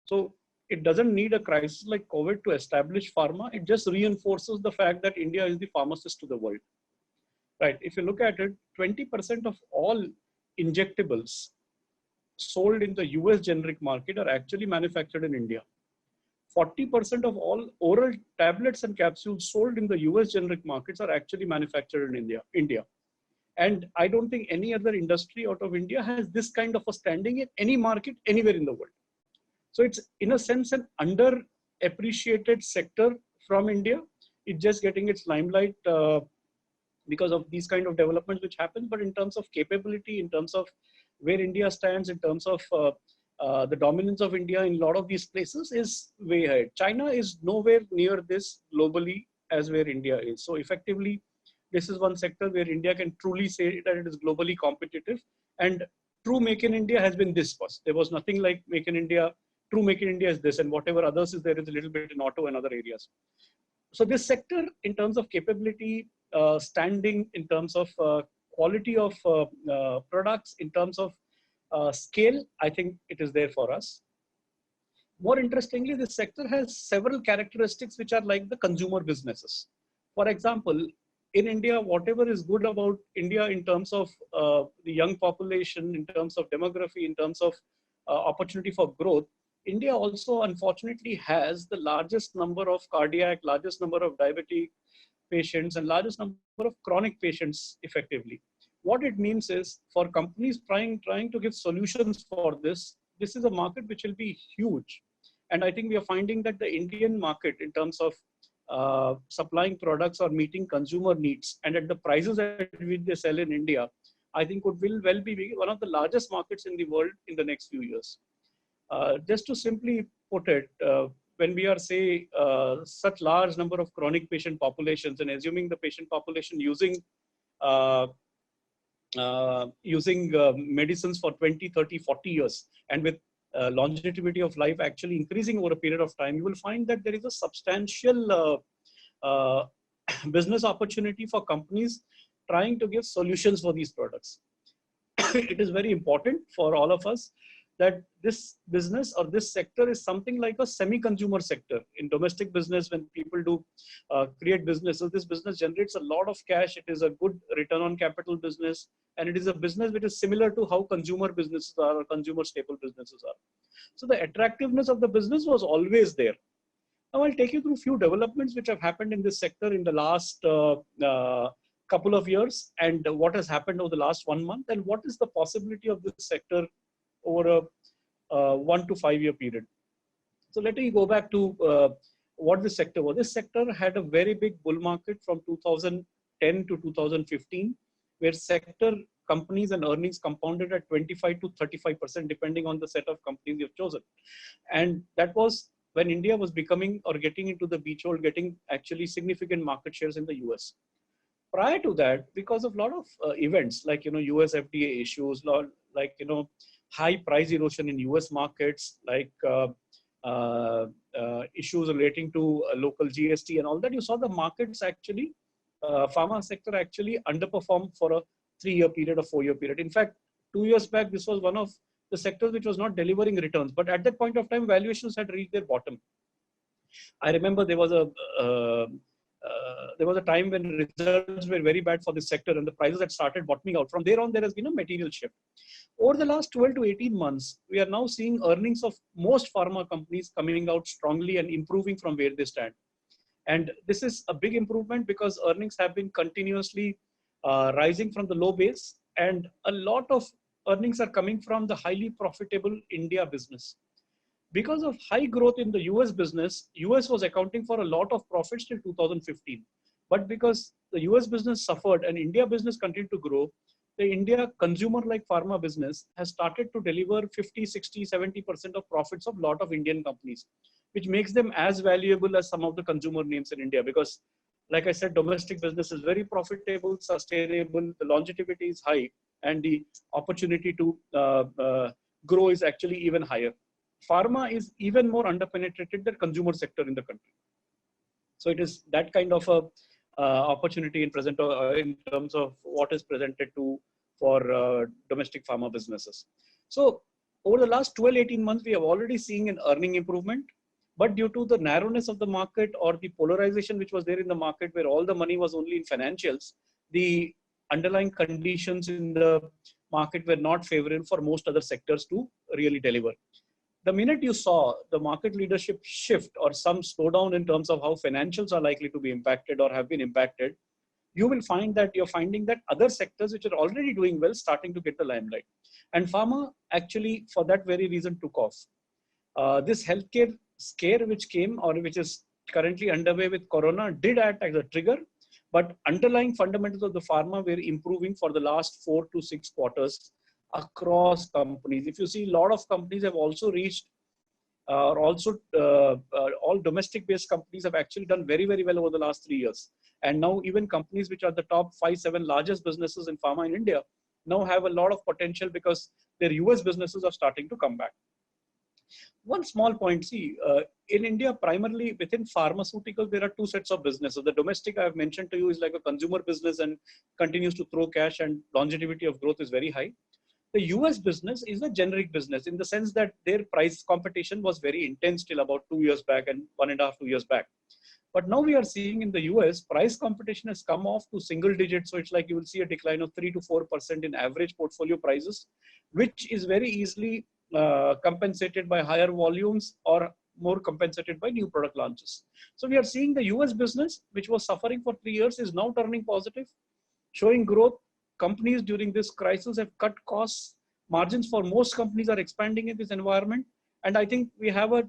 So it doesn't need a crisis like COVID to establish pharma. It just reinforces the fact that India is the pharmacist to the world. Right? If you look at it, 20% of all injectables sold in the US generic market are actually manufactured in India. 40% of all oral tablets and capsules sold in the US generic markets are actually manufactured in India. And I don't think any other industry out of India has this kind of a standing in any market anywhere in the world. So it's in a sense an underappreciated sector from India. It's just getting its limelight because of these kind of developments which happen. But in terms of capability, in terms of where India stands, in terms of the dominance of India in a lot of these places is way ahead. China is nowhere near this globally as where India is. So effectively, this is one sector where India can truly say that it is globally competitive. And true Make in India has been this first. There was nothing like Make in India. True Make in India is this, and whatever others is there is a little bit in auto and other areas. So this sector, in terms of capability, standing, in terms of quality of products, in terms of scale, I think it is there for us. More interestingly, this sector has several characteristics which are like the consumer businesses. For example, in India, whatever is good about India in terms of the young population, in terms of demography, in terms of opportunity for growth, India also unfortunately has the largest number of cardiac, largest number of diabetic patients, and largest number of chronic patients effectively. What it means is for companies trying to give solutions for this is a market which will be huge. And I think we are finding that the Indian market in terms of supplying products or meeting consumer needs and at the prices at which they sell in India, I think will well be one of the largest markets in the world in the next few years. Just to simply put it, when we are say such large number of chronic patient populations and assuming the patient population using medicines for 20, 30, 40 years and with longevity of life actually increasing over a period of time, you will find that there is a substantial business opportunity for companies trying to give solutions for these products. It is very important for all of us that this business or this sector is something like a semi-consumer sector. In domestic business, when people do create businesses, this business generates a lot of cash. It is a good return on capital business, and it is a business which is similar to how consumer businesses are or consumer staple businesses are. So the attractiveness of the business was always there. Now I'll take you through a few developments which have happened in this sector in the last couple of years, and what has happened over the last 1 month, and what is the possibility of this sector over a 1 to 5 year period. So let me go back to what this sector was. This sector had a very big bull market from 2010 to 2015, where sector companies and earnings compounded at 25 to 35%, depending on the set of companies you've chosen. And that was when India was becoming or getting into the beachhead, getting actually significant market shares in the US. Prior to that, because of a lot of events like, US FDA issues, like, high price erosion in US markets, like issues relating to local GST and all that, you saw the markets actually, pharma sector actually underperformed for a 3-year period or 4-year period. In fact, 2 years back, this was one of the sectors which was not delivering returns. But at that point of time, valuations had reached their bottom. I remember there was a time when results were very bad for this sector and the prices had started bottoming out. From there on, there has been a material shift. Over the last 12 to 18 months, we are now seeing earnings of most pharma companies coming out strongly and improving from where they stand. And this is a big improvement because earnings have been continuously rising from the low base, and a lot of earnings are coming from the highly profitable India business. Because of high growth in the US business, US was accounting for a lot of profits till 2015. But because the US business suffered and India business continued to grow, the India consumer-like pharma business has started to deliver 50, 60, 70% of profits of a lot of Indian companies, which makes them as valuable as some of the consumer names in India. Because, like I said, domestic business is very profitable, sustainable, the longevity is high, and the opportunity to grow is actually even higher. Pharma is even more underpenetrated than consumer sector in the country. So it is that kind of a opportunity in terms of what is presented for domestic pharma businesses. So over the last 12, 18 months, we have already seen an earning improvement. But due to the narrowness of the market or the polarization which was there in the market where all the money was only in financials, the underlying conditions in the market were not favorable for most other sectors to really deliver. The minute you saw the market leadership shift or some slowdown in terms of how financials are likely to be impacted or have been impacted, you will find that you're finding that other sectors which are already doing well starting to get the limelight. And pharma actually, for that very reason, took off. This healthcare scare which came or which is currently underway with Corona did act as a trigger, but underlying fundamentals of the pharma were improving for the last 4 to 6 quarters across companies. If you see, a lot of companies have also reached, all domestic based companies have actually done very, very well over the last 3 years. And now even companies which are the top 5, 7 largest businesses in pharma in India now have a lot of potential because their US businesses are starting to come back. One small point, see, in India, primarily within pharmaceuticals, there are 2 sets of businesses. The domestic I have mentioned to you is like a consumer business and continues to throw cash and longevity of growth is very high. The US business is a generic business in the sense that their price competition was very intense till about 2 years back and 1.5, 2 years back. But now we are seeing in the US, price competition has come off to single digits. So it's like you will see a decline of 3 to 4% in average portfolio prices, which is very easily compensated by higher volumes or more compensated by new product launches. So we are seeing the US business, which was suffering for 3 years, is now turning positive, showing growth. Companies during this crisis have cut costs. Margins for most companies are expanding in this environment. And I think we have a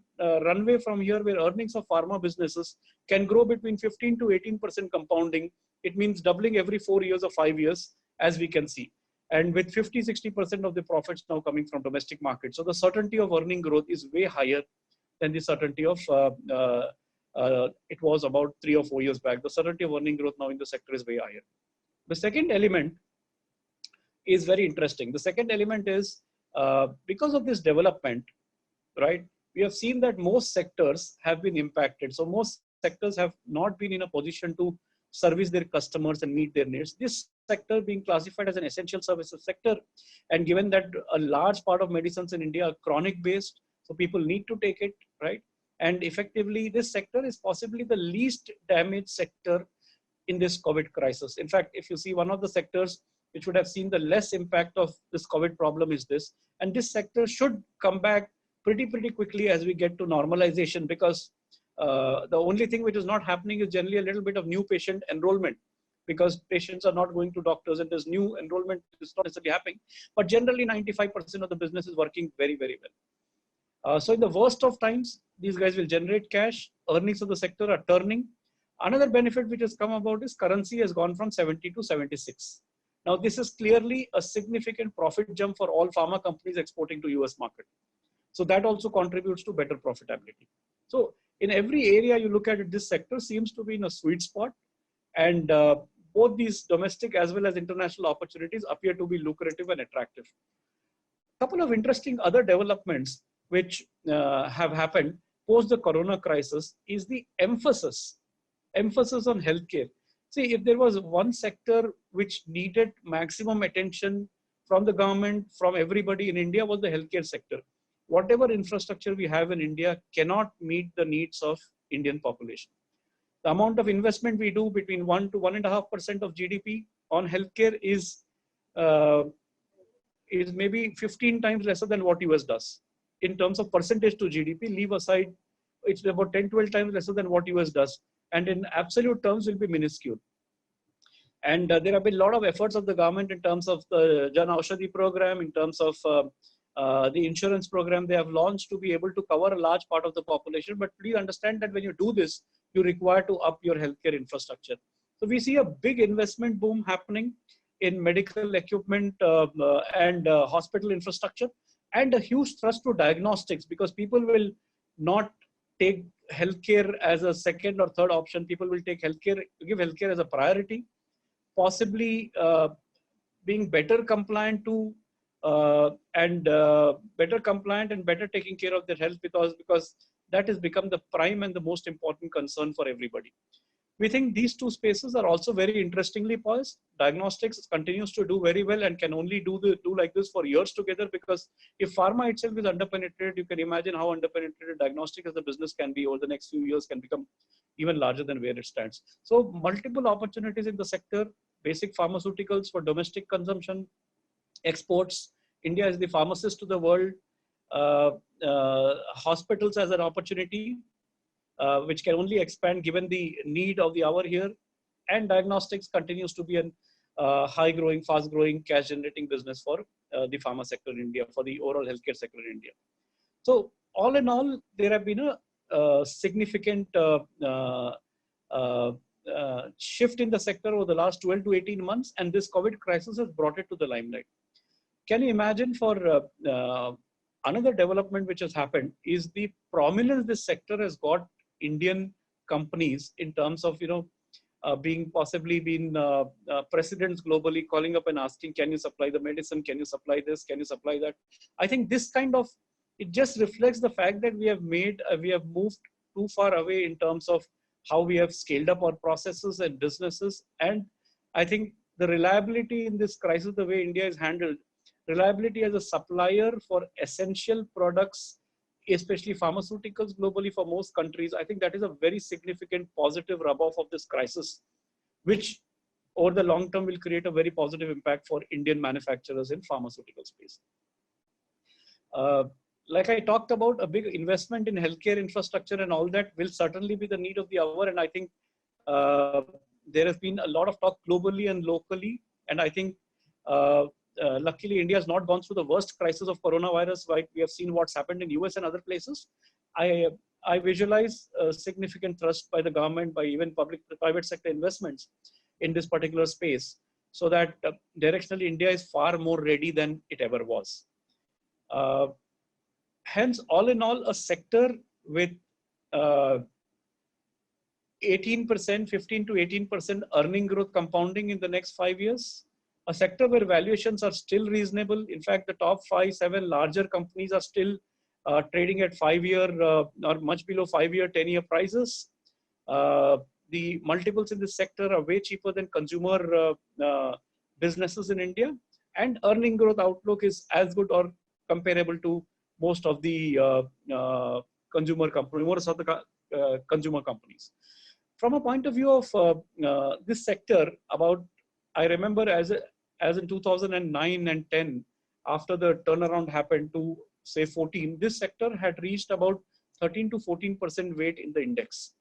runway from here where earnings of pharma businesses can grow between 15 to 18% compounding. It means doubling every 4 years or 5 years, as we can see. And with 50, 60% of the profits now coming from domestic market. So the certainty of earning growth is way higher than the certainty of, it was about 3 or 4 years back. The certainty of earning growth now in the sector is way higher. The second element is very interesting. The second element is because of this development, right? We have seen that most sectors have been impacted. So most sectors have not been in a position to service their customers and meet their needs. This sector being classified as an essential services sector, and given that a large part of medicines in India are chronic based, so people need to take it, right? And effectively, this sector is possibly the least damaged sector in this COVID crisis. In fact, if you see, one of the sectors which would have seen the less impact of this COVID problem is this. And this sector should come back pretty quickly as we get to normalization, because the only thing which is not happening is generally a little bit of new patient enrollment, because patients are not going to doctors and there's new enrollment is not necessarily happening. But generally 95% of the business is working very, very well. So in the worst of times, these guys will generate cash. Earnings of the sector are turning. Another benefit which has come about is currency has gone from 70 to 76. Now, this is clearly a significant profit jump for all pharma companies exporting to US market. So that also contributes to better profitability. So in every area you look at it, this sector seems to be in a sweet spot. And both these domestic as well as international opportunities appear to be lucrative and attractive. A couple of interesting other developments which have happened post the Corona crisis is the emphasis on healthcare. See, if there was one sector which needed maximum attention from the government, from everybody in India, was the healthcare sector. Whatever infrastructure we have in India cannot meet the needs of Indian population. The amount of investment we do between 1 to 1.5% of GDP on healthcare is maybe 15 times lesser than what US does. In terms of percentage to GDP, leave aside, it's about 10, 12 times lesser than what US does. And in absolute terms will be minuscule. And there have been a lot of efforts of the government in terms of the Jan Aushadhi program, in terms of the insurance program they have launched to be able to cover a large part of the population. But please understand that when you do this, you require to up your healthcare infrastructure. So we see a big investment boom happening in medical equipment and hospital infrastructure, and a huge thrust to diagnostics, because people will not take healthcare as a second or third option. People will take healthcare, give healthcare as a priority, possibly being better compliant to better compliant and better taking care of their health, because that has become the prime and the most important concern for everybody. We think these two spaces are also very interestingly poised. Diagnostics continues to do very well and can only do like this for years together, because if pharma itself is underpenetrated, you can imagine how underpenetrated diagnostic as a business can be over the next few years, can become even larger than where it stands. So multiple opportunities in the sector, basic pharmaceuticals for domestic consumption, exports. India is the pharmacist to the world. Hospitals as an opportunity, which can only expand given the need of the hour here. And diagnostics continues to be a high growing, fast growing, cash generating business for the pharma sector in India, for the overall healthcare sector in India. So all in all, there have been a significant shift in the sector over the last 12 to 18 months, and this COVID crisis has brought it to the limelight. Can you imagine, for another development which has happened is the prominence this sector has got Indian companies in terms of, being possibly been presidents globally calling up and asking, can you supply the medicine? Can you supply this? Can you supply that? I think this kind of, it just reflects the fact that we have moved too far away in terms of how we have scaled up our processes and businesses. And I think the reliability in this crisis, the way India is handled, reliability as a supplier for essential products, especially pharmaceuticals globally for most countries, I think that is a very significant positive rub-off of this crisis, which over the long term will create a very positive impact for Indian manufacturers in pharmaceutical space. Like I talked about, a big investment in healthcare infrastructure and all that will certainly be the need of the hour. And I think there has been a lot of talk globally and locally. And I think luckily, India has not gone through the worst crisis of coronavirus. Right? We have seen what's happened in US and other places. I visualize a significant thrust by the government, by even private sector investments in this particular space, so that directionally India is far more ready than it ever was. Hence, all in all, a sector with 18%, 15 to 18% earning growth compounding in the next 5 years. A sector where valuations are still reasonable. In fact, the top 5, 7 larger companies are still trading at 5-year or much below 5-year, 10-year prices. The multiples in this sector are way cheaper than consumer businesses in India. And earning growth outlook is as good or comparable to most of the consumer companies. From a point of view of this sector, I remember as in 2009 and 10, after the turnaround happened to say 14, this sector had reached about 13 to 14% weight in the index.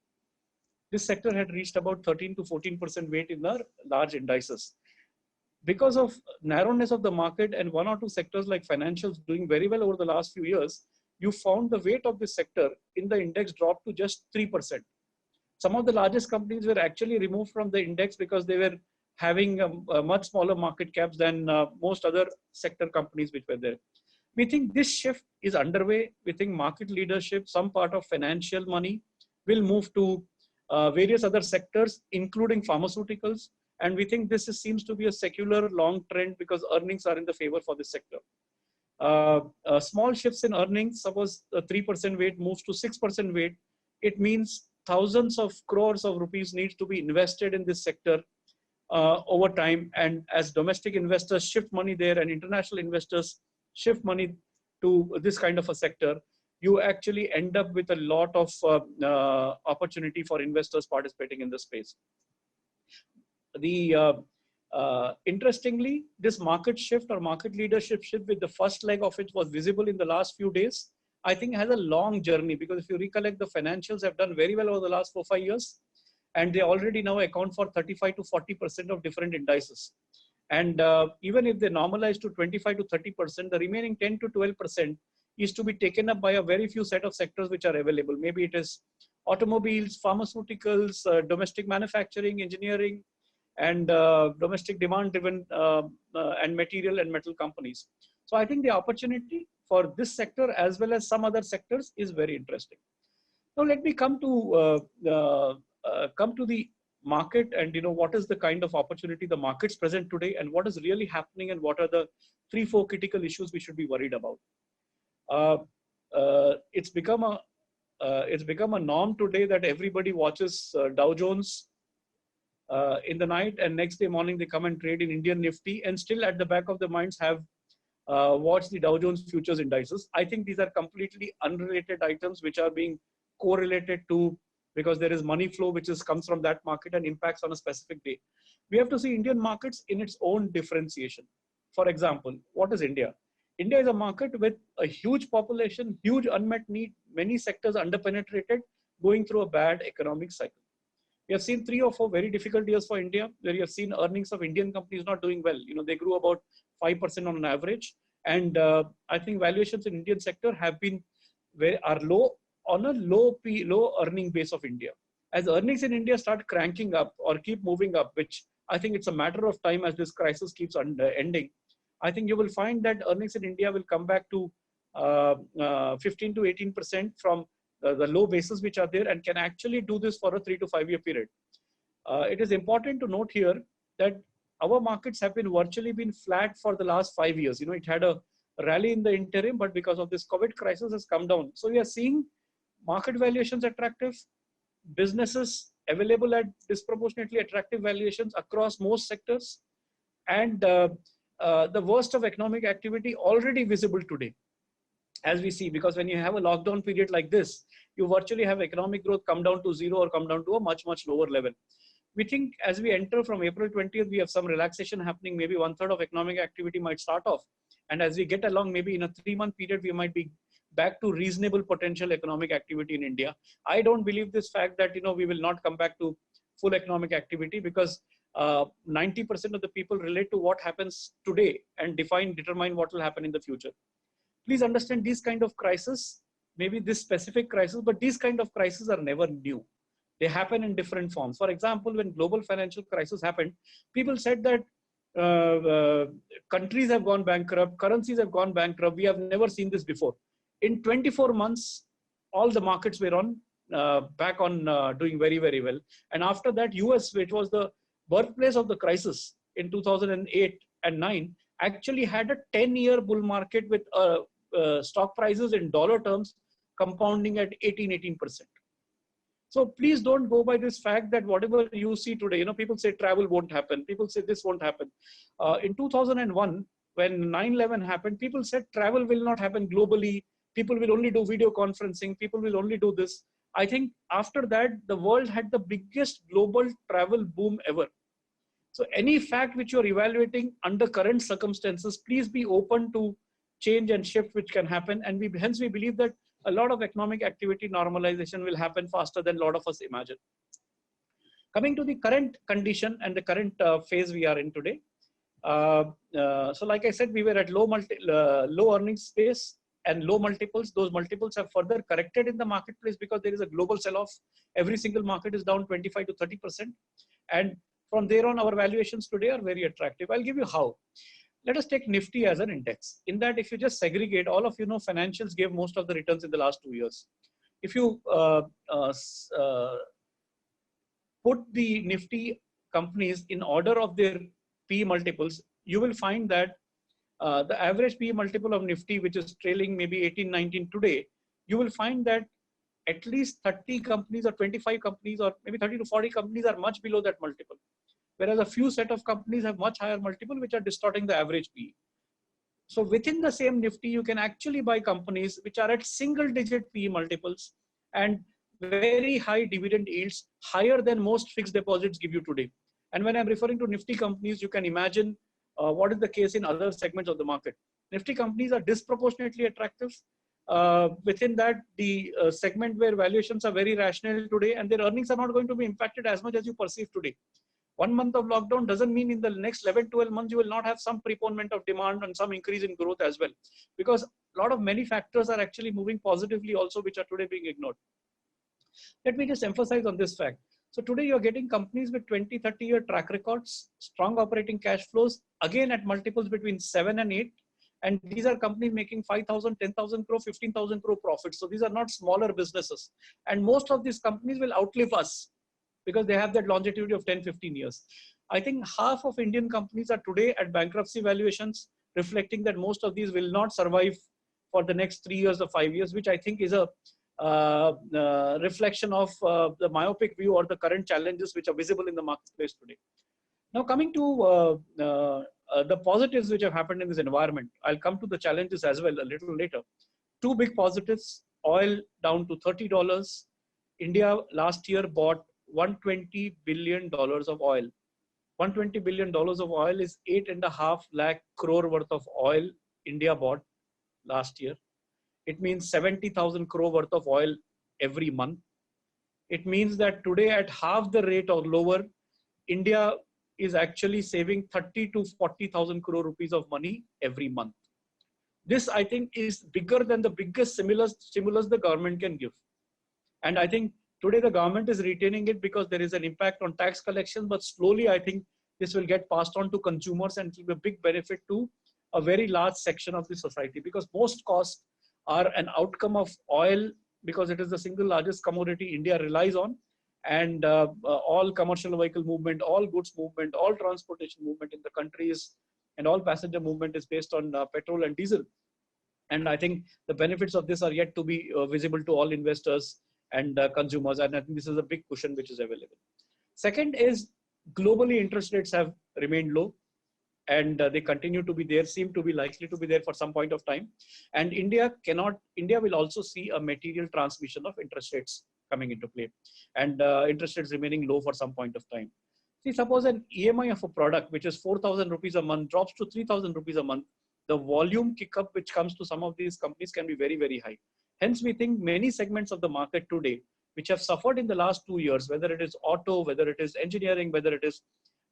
This sector had reached about 13 to 14% weight in the large indices. Because of narrowness of the market and 1 or 2 sectors like financials doing very well over the last few years, you found the weight of this sector in the index dropped to just 3%. Some of the largest companies were actually removed from the index because they were having a much smaller market caps than most other sector companies which were there. We think this shift is underway. We think market leadership, some part of financial money will move to various other sectors, including pharmaceuticals. And we think this seems to be a secular long trend because earnings are in the favor for this sector. Small shifts in earnings, suppose a 3% weight moves to 6% weight, it means thousands of crores of rupees needs to be invested in this sector over time. And as domestic investors shift money there and international investors shift money to this kind of a sector, you actually end up with a lot of opportunity for investors participating in the space. Interestingly, this market shift or market leadership shift, with the first leg of it was visible in the last few days, I think has a long journey, because if you recollect, the financials have done very well over the last 4-5 years, and they already now account for 35 to 40% of different indices. And even if they normalize to 25 to 30%, the remaining 10 to 12% is to be taken up by a very few set of sectors which are available. Maybe it is automobiles, pharmaceuticals, domestic manufacturing, engineering, and domestic demand driven and material and metal companies. So I think the opportunity for this sector as well as some other sectors is very interesting. Now let me come to the market and what is the kind of opportunity the markets present today and what is really happening and what are the 3-4 critical issues we should be worried about. It's become a norm today that everybody watches Dow Jones in the night, and next day morning they come and trade in Indian Nifty, and still at the back of their minds have watched the Dow Jones futures indices. I think these are completely unrelated items which are being correlated to, because there is money flow which comes from that market and impacts on a specific day. We have to see Indian markets in its own differentiation. For example, what is India? India is a market with a huge population, huge unmet need, many sectors underpenetrated, going through a bad economic cycle. We have seen 3 or 4 very difficult years for India, where you have seen earnings of Indian companies not doing well. You know, they grew about 5% on an average, and I think valuations in Indian sector have been are low on a low earning base of India. As earnings in India start cranking up or keep moving up, which I think it's a matter of time as this crisis keeps ending, I think you will find that earnings in India will come back to 15 to 18% from the low bases which are there, and can actually do this for a 3 to 5 year period. It is important to note here that our markets have been virtually been flat for the last 5 years. You know, it had a rally in the interim, but because of this COVID crisis has come down. So we are seeing market valuations attractive, businesses available at disproportionately attractive valuations across most sectors, and the worst of economic activity already visible today, as we see, because when you have a lockdown period like this, you virtually have economic growth come down to zero or come down to a much, much lower level. We think as we enter from April 20th, we have some relaxation happening. Maybe 1/3 of economic activity might start off. And as we get along, maybe in a 3-month period, we might be back to reasonable potential economic activity in India. I don't believe this fact that, you know, we will not come back to full economic activity, because 90% of the people relate to what happens today and determine what will happen in the future. Please understand, these kind of crises, maybe this specific crisis, but these kind of crises are never new. They happen in different forms. For example, when global financial crisis happened, people said that countries have gone bankrupt, currencies have gone bankrupt. We have never seen this before. In 24 months, all the markets were on back on doing very, very well. And after that, US, which was the birthplace of the crisis in 2008 and 9, actually had a 10-year bull market with stock prices in dollar terms compounding at 18%. So please don't go by this fact that whatever you see today, you know, people say travel won't happen. People say this won't happen. In 2001, when 9/11 happened, people said travel will not happen globally. People will only do video conferencing. People will only do this. I think after that, the world had the biggest global travel boom ever. So any fact which you're evaluating under current circumstances, please be open to change and shift which can happen. And hence we believe that a lot of economic activity normalization will happen faster than a lot of us imagine. Coming to the current condition and the current phase we are in today. So like I said, we were at low earnings space and low multiples. Those multiples have further corrected in the marketplace because there is a global sell-off. Every single market is down 25 to 30%. And from there on, our valuations today are very attractive. I'll give you how. Let us take Nifty as an index. In that, if you just segregate, all of you know financials gave most of the returns in the last 2 years. If you put the Nifty companies in order of their P multiples, you will find that the average P multiple of Nifty, which is trailing maybe 18, 19 today, you will find that at least 30 companies or 25 companies or maybe 30 to 40 companies are much below that multiple. Whereas a few set of companies have much higher multiple, which are distorting the average PE. So within the same Nifty, you can actually buy companies which are at single-digit PE multiples and very high dividend yields, higher than most fixed deposits give you today. And when I'm referring to Nifty companies, you can imagine what is the case in other segments of the market. Nifty companies are disproportionately attractive. Within that, the segment where valuations are very rational today and their earnings are not going to be impacted as much as you perceive today. 1 month of lockdown doesn't mean in the next 11, 12 months, you will not have some preponement of demand and some increase in growth as well. Because a lot of many factors are actually moving positively also, which are today being ignored. Let me just emphasize on this fact. So today you're getting companies with 20, 30-year track records, strong operating cash flows, again at multiples between 7 and 8. And these are companies making 5,000, 10,000 crore, 15,000 crore profits. So these are not smaller businesses. And most of these companies will outlive us, because they have that longevity of 10, 15 years. I think half of Indian companies are today at bankruptcy valuations, reflecting that most of these will not survive for the next 3 years or 5 years, which I think is a reflection of the myopic view or the current challenges which are visible in the marketplace today. Now, coming to the positives which have happened in this environment, I'll come to the challenges as well a little later. Two big positives: oil down to $30. India last year bought $120 billion of oil. $120 billion of oil is 8.5 lakh crore worth of oil India bought last year. It means 70,000 crore worth of oil every month. It means that today at half the rate or lower, India is actually saving 30 to 40,000 crore rupees of money every month. This, I think, is bigger than the biggest stimulus the government can give. And I think today the government is retaining it because there is an impact on tax collection, but slowly I think this will get passed on to consumers and it will be a big benefit to a very large section of the society, because most costs are an outcome of oil, because it is the single largest commodity India relies on. And all commercial vehicle movement, all goods movement, all transportation movement in the countries, and all passenger movement is based on petrol and diesel. And I think the benefits of this are yet to be visible to all investors and consumers. And I think this is a big cushion which is available. Second is, globally interest rates have remained low, and they continue to be there, seem to be likely to be there for some point of time. And India will also see a material transmission of interest rates coming into play, and interest rates remaining low for some point of time. See, suppose an EMI of a product which is 4,000 rupees a month drops to 3,000 rupees a month, the volume kick up which comes to some of these companies can be very, very high. Hence, we think many segments of the market today, which have suffered in the last 2 years, whether it is auto, whether it is engineering, whether it is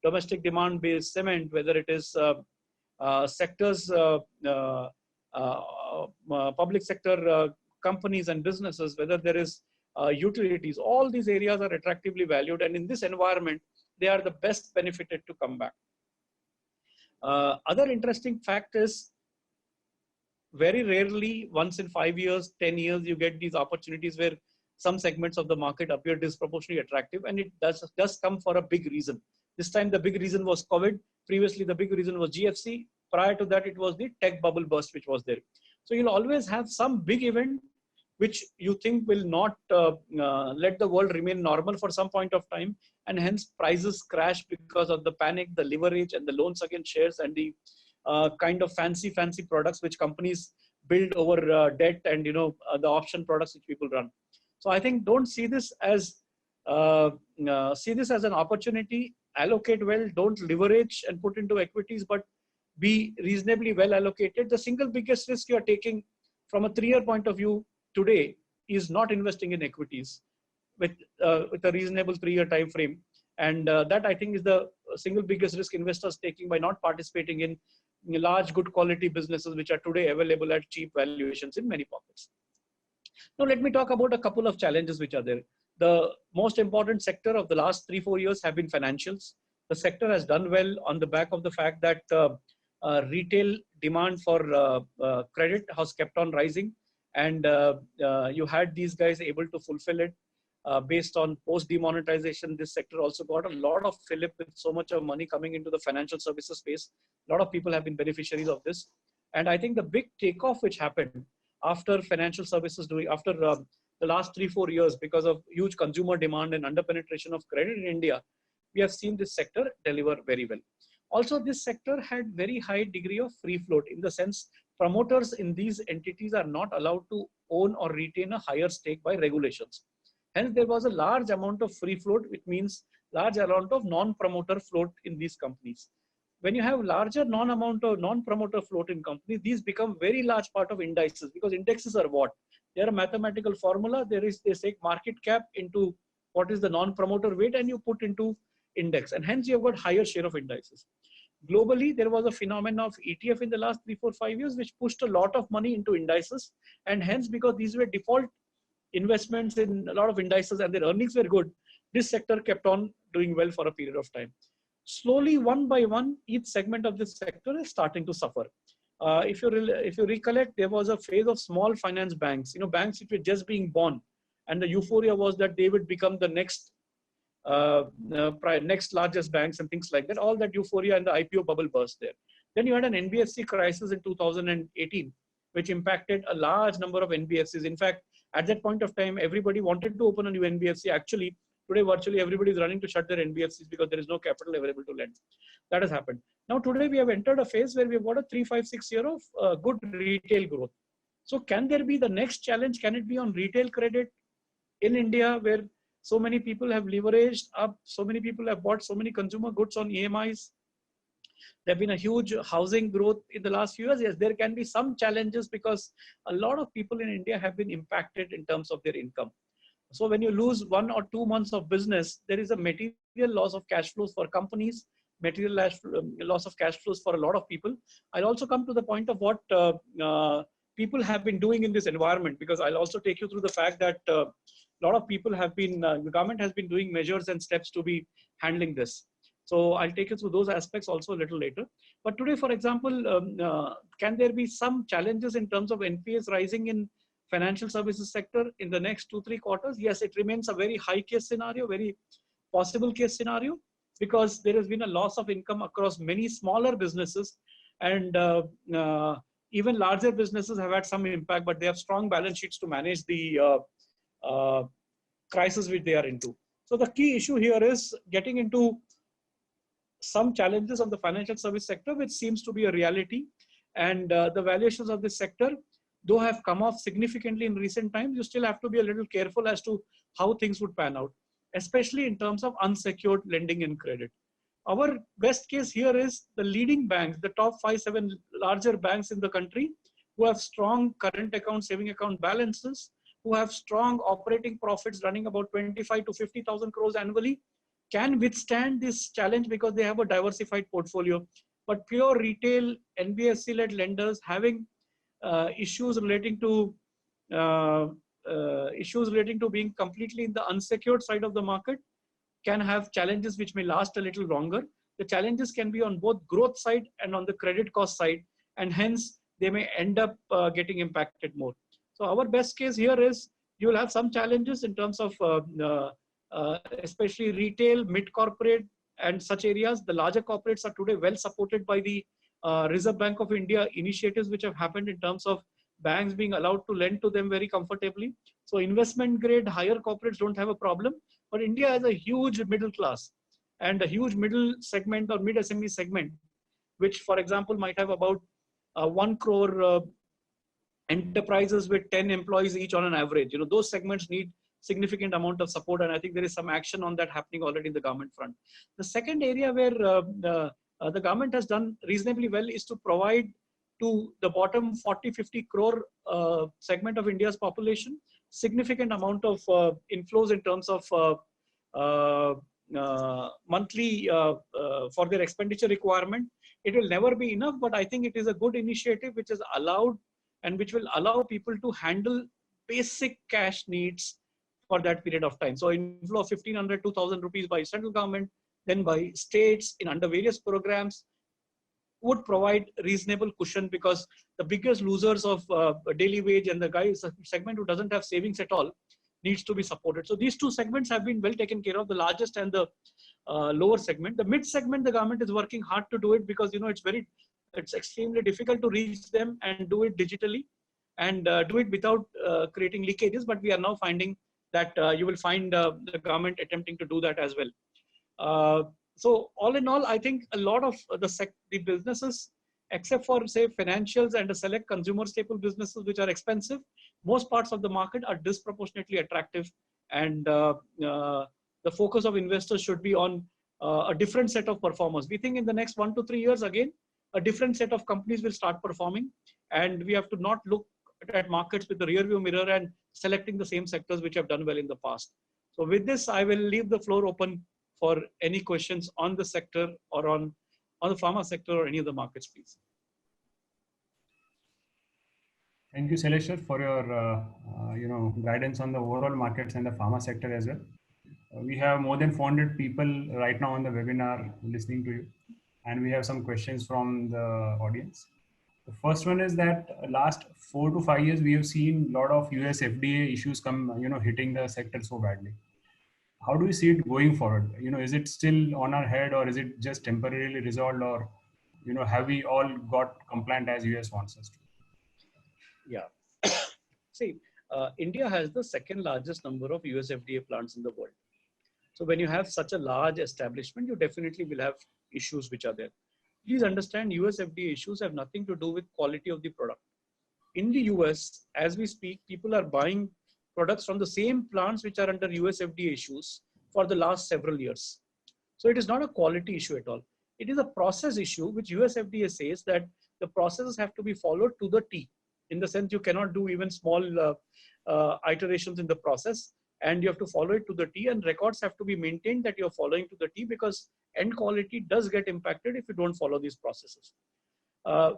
domestic demand-based cement, whether it is sectors, public sector companies and businesses, whether there is utilities, all these areas are attractively valued. And in this environment, they are the best benefited to come back. Other interesting fact is, very rarely, once in 5 years, 10 years, you get these opportunities where some segments of the market appear disproportionately attractive, and it does come for a big reason. This time, the big reason was COVID. Previously, the big reason was GFC. Prior to that, it was the tech bubble burst, which was there. So you'll always have some big event which you think will not let the world remain normal for some point of time, and hence prices crash because of the panic, the leverage, and the loans against shares, and the kind of fancy products which companies build over debt, and the option products which people run. So I think don't see this as an opportunity. Allocate well, don't leverage and put into equities, but be reasonably well allocated. The single biggest risk you are taking from a 3-year point of view today is not investing in equities with a reasonable 3-year time frame. And that, I think, is the single biggest risk investors taking by not participating in large, good quality businesses which are today available at cheap valuations in many pockets. Now, let me talk about a couple of challenges which are there. The most important sector of the last 3-4 years have been financials. The sector has done well on the back of the fact that retail demand for credit has kept on rising, and you had these guys able to fulfill it. Based on post-demonetization, this sector also got a lot of fillip with so much of money coming into the financial services space. A lot of people have been beneficiaries of this. And I think the big takeoff which happened after financial services after the last 3-4 years, because of huge consumer demand and under-penetration of credit in India, we have seen this sector deliver very well. Also, this sector had very high degree of free float, in the sense promoters in these entities are not allowed to own or retain a higher stake by regulations. Hence, there was a large amount of free float, which means large amount of non-promoter float in these companies. When you have larger non-promoter float in companies, these become very large part of indices, because indexes are what? They are a mathematical formula. They take market cap into what is the non-promoter weight, and you put into index, and hence you have got higher share of indices. Globally, there was a phenomenon of ETF in the last 3, 4, 5 years, which pushed a lot of money into indices, and hence, because these were default investments in a lot of indices and their earnings were good, this sector kept on doing well for a period of time. Slowly, one by one, each segment of this sector is starting to suffer. If you recollect, there was a phase of small finance banks, banks which were just being born, and the euphoria was that they would become the next largest banks and things like that. All that euphoria and the IPO bubble burst there. Then you had an NBFC crisis in 2018, which impacted a large number of NBFCs. In fact, At that point of time, everybody wanted to open a new NBFC. Actually, today virtually everybody is running to shut their NBFCs because there is no capital available to lend. That has happened. Now today we have entered a phase where we've got a 3, 5, 6 year of good retail growth. So can there be the next challenge? Can it be on retail credit in India, where so many people have leveraged up, so many people have bought so many consumer goods on EMIs? There have been a huge housing growth in the last few years. Yes, there can be some challenges because a lot of people in India have been impacted in terms of their income. So when you lose 1 or 2 months of business, there is a material loss of cash flows for companies, material loss of cash flows for a lot of people. I'll also come to the point of what people have been doing in this environment, because I'll also take you through the fact that a lot of people have been, the government has been doing measures and steps to be handling this. So I'll take you through those aspects also a little later. But today, for example, can there be some challenges in terms of NPAs rising in financial services sector in the next 2-3 quarters? Yes, it remains a very high case scenario, very possible case scenario, because there has been a loss of income across many smaller businesses, and even larger businesses have had some impact, but they have strong balance sheets to manage the crisis which they are into. So the key issue here is getting into some challenges of the financial service sector, which seems to be a reality. And the valuations of this sector, though have come off significantly in recent times, you still have to be a little careful as to how things would pan out, especially in terms of unsecured lending and credit. Our best case here is the leading banks, the top 5, 7 larger banks in the country, who have strong current account, saving account balances, who have strong operating profits running about 25 to 50,000 crores annually, can withstand this challenge because they have a diversified portfolio. But pure retail NBFC-led lenders having issues relating to being completely in the unsecured side of the market can have challenges which may last a little longer. The challenges can be on both growth side and on the credit cost side, and hence they may end up getting impacted more. So our best case here is you will have some challenges in terms of especially retail, mid-corporate and such areas. The larger corporates are today well supported by the Reserve Bank of India initiatives which have happened in terms of banks being allowed to lend to them very comfortably. So investment grade, higher corporates don't have a problem, but India has a huge middle class and a huge middle segment or mid SME segment, which for example might have about 1 crore enterprises with 10 employees each on an average. You know, those segments need significant amount of support, and I think there is some action on that happening already in the government front. The second area where the government has done reasonably well is to provide to the bottom 40-50 crore segment of India's population significant amount of inflows in terms of monthly for their expenditure requirement. It will never be enough, but I think it is a good initiative which is allowed and which will allow people to handle basic cash needs for that period of time. So inflow of 1,500, 2,000 rupees by central government, then by states in under various programs, would provide reasonable cushion, because the biggest losers of daily wage and the guy segment who doesn't have savings at all needs to be supported. So these two segments have been well taken care of, the largest and the lower segment. The mid segment, the government is working hard to do it, because you know it's extremely difficult to reach them and do it digitally and do it without creating leakages. But we are now finding that you will find the government attempting to do that as well. So all in all, I think a lot of the businesses, except for say financials and the select consumer staple businesses which are expensive, most parts of the market are disproportionately attractive, and the focus of investors should be on a different set of performers. We think in the next 1 to 3 years, again, a different set of companies will start performing, and we have to not look at markets with the rear view mirror and selecting the same sectors which have done well in the past. So with this, I will leave the floor open for any questions on the sector or on the pharma sector or any of the markets, please. Thank you, Shaleshwar, for your guidance on the overall markets and the pharma sector as well. We have more than 400 people right now on the webinar listening to you, and we have some questions from the audience. The first one is that last 4 to 5 years, we have seen a lot of US FDA issues hitting the sector so badly. How do you see it going forward? Is it still on our head, or is it just temporarily resolved, or, have we all got compliant as US wants us to? Yeah. See, India has the second largest number of US FDA plants in the world. So when you have such a large establishment, you definitely will have issues which are there. Please understand, US FDA issues have nothing to do with quality of the product. In the US, as we speak, people are buying products from the same plants which are under US FDA issues for the last several years. So it is not a quality issue at all. It is a process issue which US FDA says that the processes have to be followed to the T. In the sense, you cannot do even small iterations in the process, and you have to follow it to the T, and records have to be maintained that you're following to the T, because end quality does get impacted if you don't follow these processes.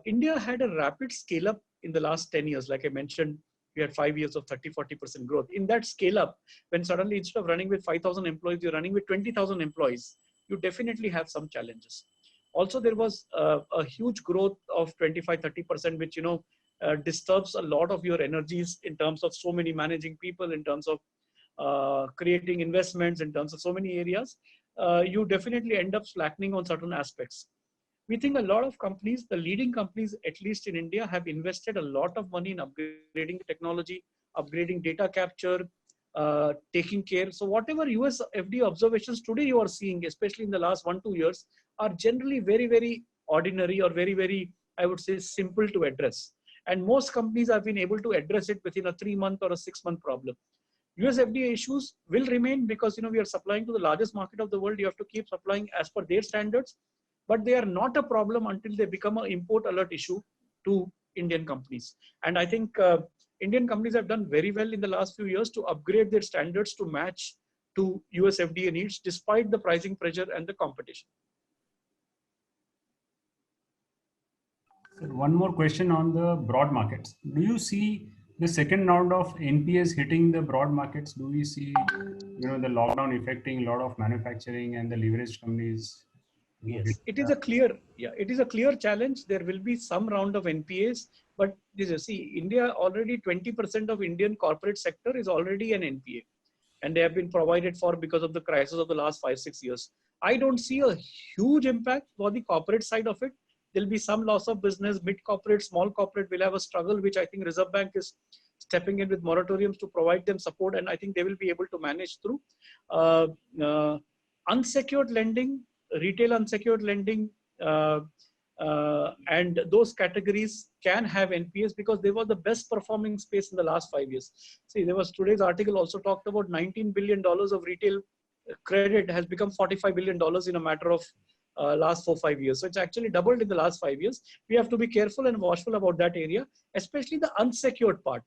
India had a rapid scale up in the last 10 years. Like I mentioned, we had 5 years of 30-40% growth. In that scale up, when suddenly instead of running with 5,000 employees, you're running with 20,000 employees, you definitely have some challenges. Also, there was a huge growth of 25-30%, which disturbs a lot of your energies in terms of so many managing people, in terms of creating investments, in terms of so many areas. You definitely end up slackening on certain aspects. We think a lot of companies, the leading companies, at least in India, have invested a lot of money in upgrading technology, upgrading data capture, taking care. So whatever US FDA observations today you are seeing, especially in the last 1-2 years, are generally very, very ordinary or very, very, I would say, simple to address. And most companies have been able to address it within a 3-month or a 6-month problem. US FDA issues will remain because we are supplying to the largest market of the world. You have to keep supplying as per their standards, but they are not a problem until they become an import alert issue to Indian companies. And I think Indian companies have done very well in the last few years to upgrade their standards to match to US FDA needs, despite the pricing pressure and the competition. One more question on the broad markets. Do you see the second round of NPAs hitting the broad markets? Do we see, the lockdown affecting a lot of manufacturing and the leveraged companies? Yes, it is a clear challenge. There will be some round of NPAs, but India already 20% of Indian corporate sector is already an NPA, and they have been provided for because of the crisis of the last 5-6 years. I don't see a huge impact for the corporate side of it. There'll be some loss of business. Mid corporate, small corporate will have a struggle, which I think Reserve Bank is stepping in with moratoriums to provide them support, and I think they will be able to manage through. Unsecured lending, retail unsecured lending, and those categories can have NPAs because they were the best performing space in the last 5 years. See, there was today's article also talked about $19 billion of retail credit has become $45 billion in a matter of last 4-5 years. So it's actually doubled in the last 5 years. We have to be careful and watchful about that area, especially the unsecured part.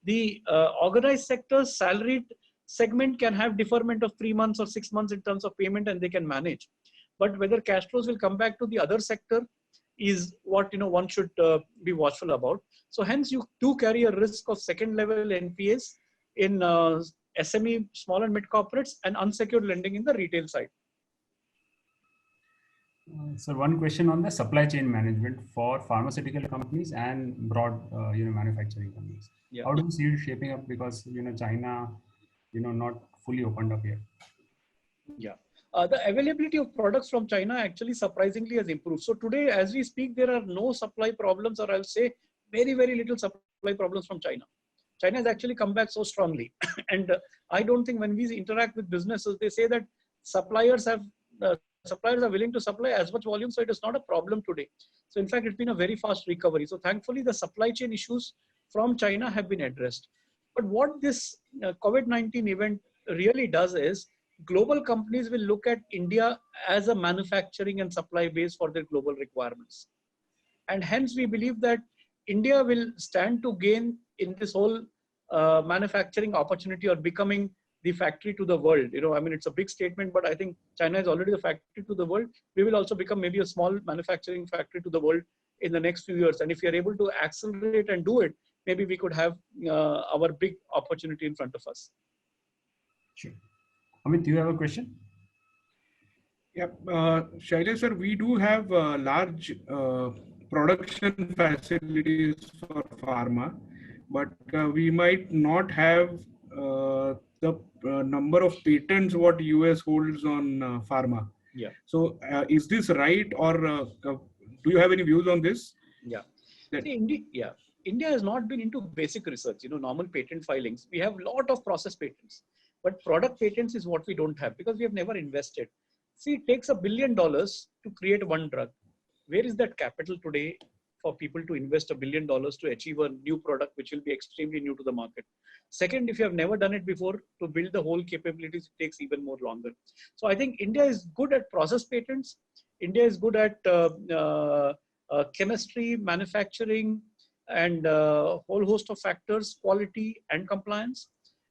The organized sector salaried segment can have deferment of 3 months or 6 months in terms of payment, and they can manage. But whether cash flows will come back to the other sector is what one should be watchful about. So hence you do carry a risk of second level NPAs in SME, small and mid corporates, and unsecured lending in the retail side. So one question on the supply chain management for pharmaceutical companies and broad, manufacturing companies. Yeah. How do you see it shaping up? Because China, not fully opened up yet. Yeah. The availability of products from China actually surprisingly has improved. So today, as we speak, there are no supply problems, or I'll say very, very little supply problems from China. China has actually come back so strongly. And I don't think when we interact with businesses, they say that suppliers are willing to supply as much volume, so it is not a problem today. So in fact, it's been a very fast recovery. So thankfully, the supply chain issues from China have been addressed. But what this COVID-19 event really does is, global companies will look at India as a manufacturing and supply base for their global requirements. And hence we believe that India will stand to gain in this whole manufacturing opportunity, or becoming the factory to the world. It's a big statement, but I think China is already the factory to the world. We will also become maybe a small manufacturing factory to the world in the next few years. And if we are able to accelerate and do it, maybe we could have our big opportunity in front of us. Sure. Amit, do you have a question? Yeah, Shailesh sir, we do have large production facilities for pharma, but we might not have the number of patents what US holds on pharma. Yeah. So is this right, or do you have any views on this? Yeah. See, indeed, yeah. India has not been into basic research, normal patent filings. We have a lot of process patents, but product patents is what we don't have because we have never invested. See, it takes $1 billion to create one drug. Where is that capital today for people to invest $1 billion to achieve a new product, which will be extremely new to the market? Second, if you have never done it before, to build the whole capabilities, it takes even more longer. So I think India is good at process patents. India is good at chemistry, manufacturing, and a whole host of factors, quality and compliance.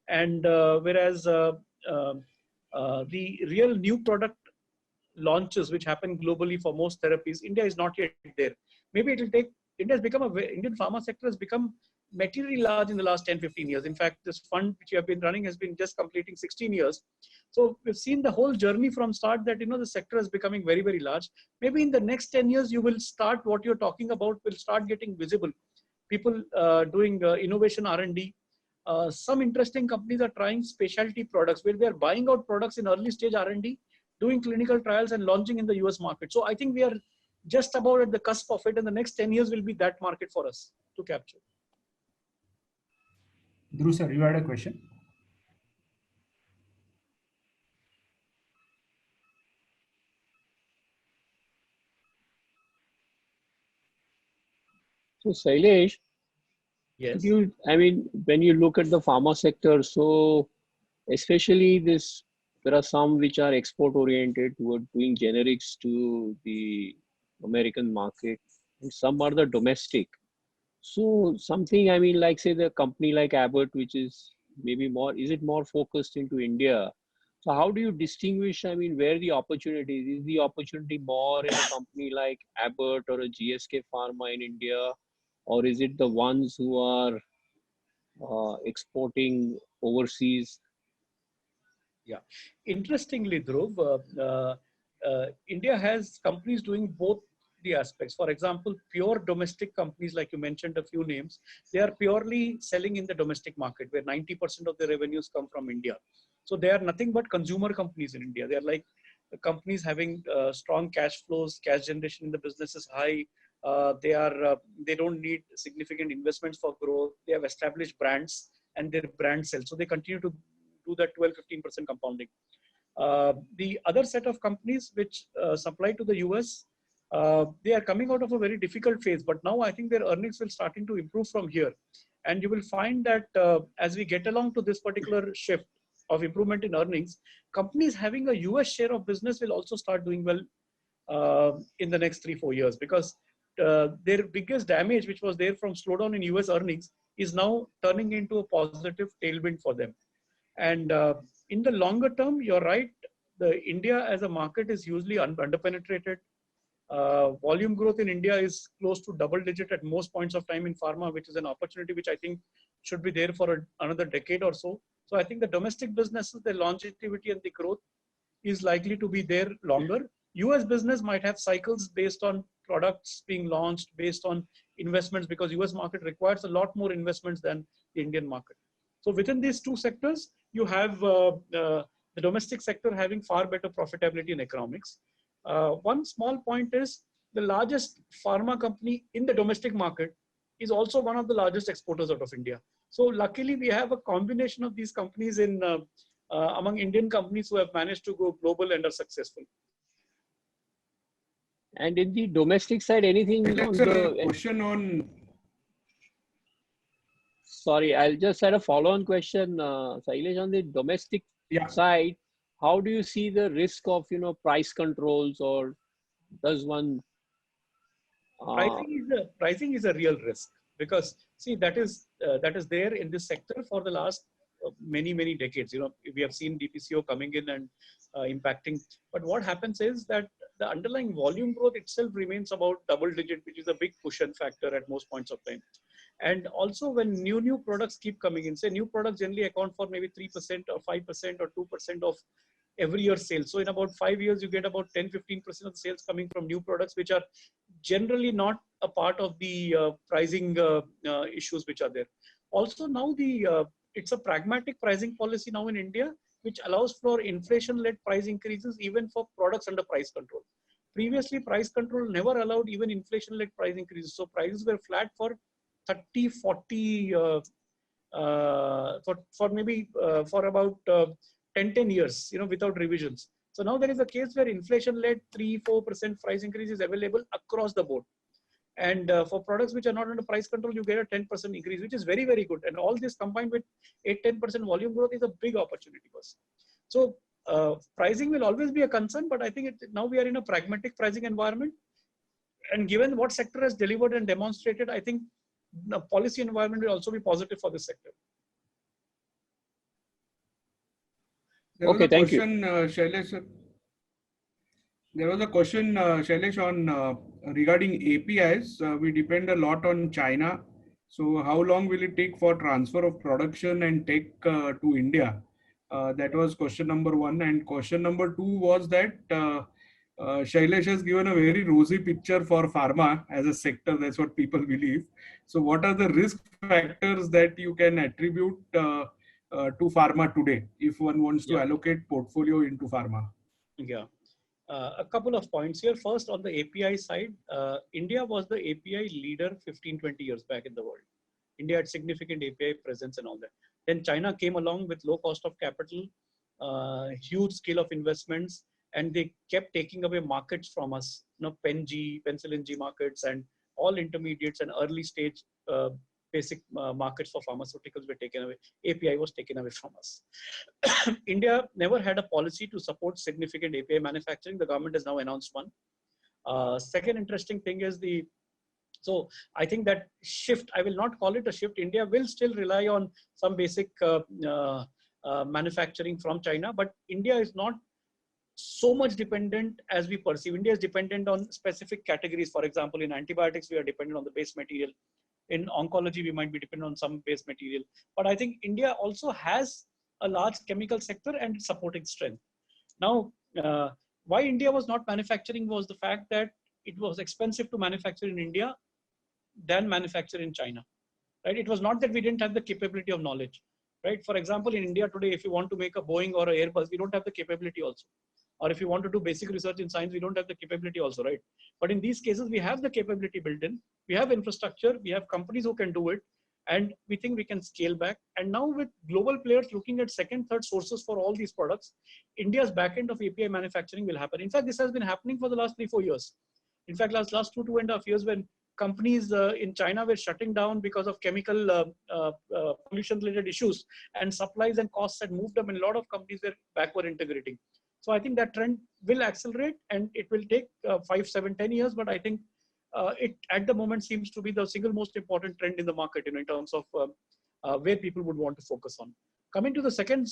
And whereas the real new product launches which happen globally for most therapies, India is not yet there. Maybe it will take, Indian pharma sector has become materially large in the last 10-15 years. In fact, this fund which you have been running has been just completing 16 years. So we've seen the whole journey from start that, the sector is becoming very, very large. Maybe in the next 10 years, you will start, what you're talking about will start getting visible. People doing innovation R&D. Some interesting companies are trying specialty products where they're buying out products in early stage R&D, doing clinical trials and launching in the US market. So I think we are just about at the cusp of it, and the next 10 years will be that market for us to capture. Dhruv sir, you had a question? So Sailesh, Yes. when you look at the pharma sector, so especially this, there are some which are export oriented toward doing generics to the American market, and some are the domestic. So something, like say the company like Abbott, which is maybe more, is it more focused into India? So how do you distinguish, where the opportunity is? Is the opportunity more in a company like Abbott or a GSK Pharma in India? Or is it the ones who are exporting overseas? Yeah. Interestingly, Dhruv, India has companies doing both the aspects. For example, pure domestic companies, like you mentioned a few names, they are purely selling in the domestic market where 90% of the revenues come from India. So they are nothing but consumer companies in India. They are like companies having strong cash flows, cash generation in the business is high. They don't need significant investments for growth. They have established brands and their brand sells. So they continue to do that 12-15% compounding. The other set of companies which supply to the US, they are coming out of a very difficult phase, but now I think their earnings will starting to improve from here. And you will find that as we get along to this particular shift of improvement in earnings, companies having a US share of business will also start doing well in the next 3-4 years, because their biggest damage, which was there from slowdown in US earnings, is now turning into a positive tailwind for them. And in the longer term, you're right, the India as a market is usually underpenetrated. Volume growth in India is close to double digit at most points of time in pharma, which is an opportunity which I think should be there for another decade or so. So I think the domestic businesses, the longevity and the growth is likely to be there longer. US business might have cycles based on products being launched, based on investments, because US market requires a lot more investments than the Indian market. So within these two sectors, you have the domestic sector having far better profitability and economics. One small point is the largest pharma company in the domestic market is also one of the largest exporters out of India. So luckily, we have a combination of these companies in among Indian companies who have managed to go global and are successful. And in the domestic side, anything on the question on. Sorry, I'll just add a follow-on question, Sailesh, on the domestic side. How do you see the risk of price controls, or does one? Pricing is a real risk, because see that is there in this sector for the last many decades. We have seen DPCO coming in and impacting. But what happens is that the underlying volume growth itself remains about double digit, which is a big cushion factor at most points of time. And also when new products keep coming in, say new products generally account for maybe 3% or 5% or 2% of every year sales. So in about 5 years, you get about 10-15% of the sales coming from new products, which are generally not a part of the pricing issues which are there. Also now it's a pragmatic pricing policy now in India, which allows for inflation-led price increases even for products under price control. Previously, price control never allowed even inflation-led price increases. So prices were flat for 30, 40, for maybe for about 10 years, without revisions. So now there is a case where inflation-led 3-4% price increase is available across the board. And for products which are not under price control, you get a 10% increase, which is very, very good. And all this combined with 8-10% volume growth is a big opportunity for us. So pricing will always be a concern, but I think now we are in a pragmatic pricing environment. And given what sector has delivered and demonstrated, I think the policy environment will also be positive for this sector. Okay, thank you. Shailesh, there was a question, Shailesh, on regarding APIs. We depend a lot on China. So how long will it take for transfer of production and tech to India? That was question number one. And question number two was that Shailesh has given a very rosy picture for pharma as a sector. That's what people believe. So what are the risk factors that you can attribute to pharma today if one wants to allocate portfolio into pharma? Yeah. A couple of points here. First, on the API side, India was the API leader 15-20 years back in the world. India had significant API presence and all that. Then China came along with low cost of capital, huge scale of investments, and they kept taking away markets from us. Penicillin G markets and all intermediates and early stage basic markets for pharmaceuticals were taken away. API was taken away from us. India never had a policy to support significant API manufacturing. The government has now announced one. Second interesting thing is so I think that shift, I will not call it a shift. India will still rely on some basic manufacturing from China, but India is not so much dependent as we perceive. India is dependent on specific categories. For example, in antibiotics, we are dependent on the base material. In oncology, we might be dependent on some base material. But I think India also has a large chemical sector and supporting strength. Now, why India was not manufacturing was the fact that it was expensive to manufacture in India than manufacture in China. Right? It was not that we didn't have the capability of knowledge. Right? For example, in India today, if you want to make a Boeing or an Airbus, we don't have the capability also. Or if you want to do basic research in science, we don't have the capability also, right? But in these cases, we have the capability built in. We have infrastructure. We have companies who can do it. And we think we can scale back. And now with global players looking at second, third sources for all these products, India's backend of API manufacturing will happen. In fact, this has been happening for the last 3-4 years. In fact, last 2.5 years, when companies in China were shutting down because of chemical pollution-related issues, and supplies and costs had moved up, and a lot of companies were backward integrating. So I think that trend will accelerate, and it will take 5, 7, 10 years. But I think it at the moment seems to be the single most important trend in the market, in terms of where people would want to focus on. Coming to the second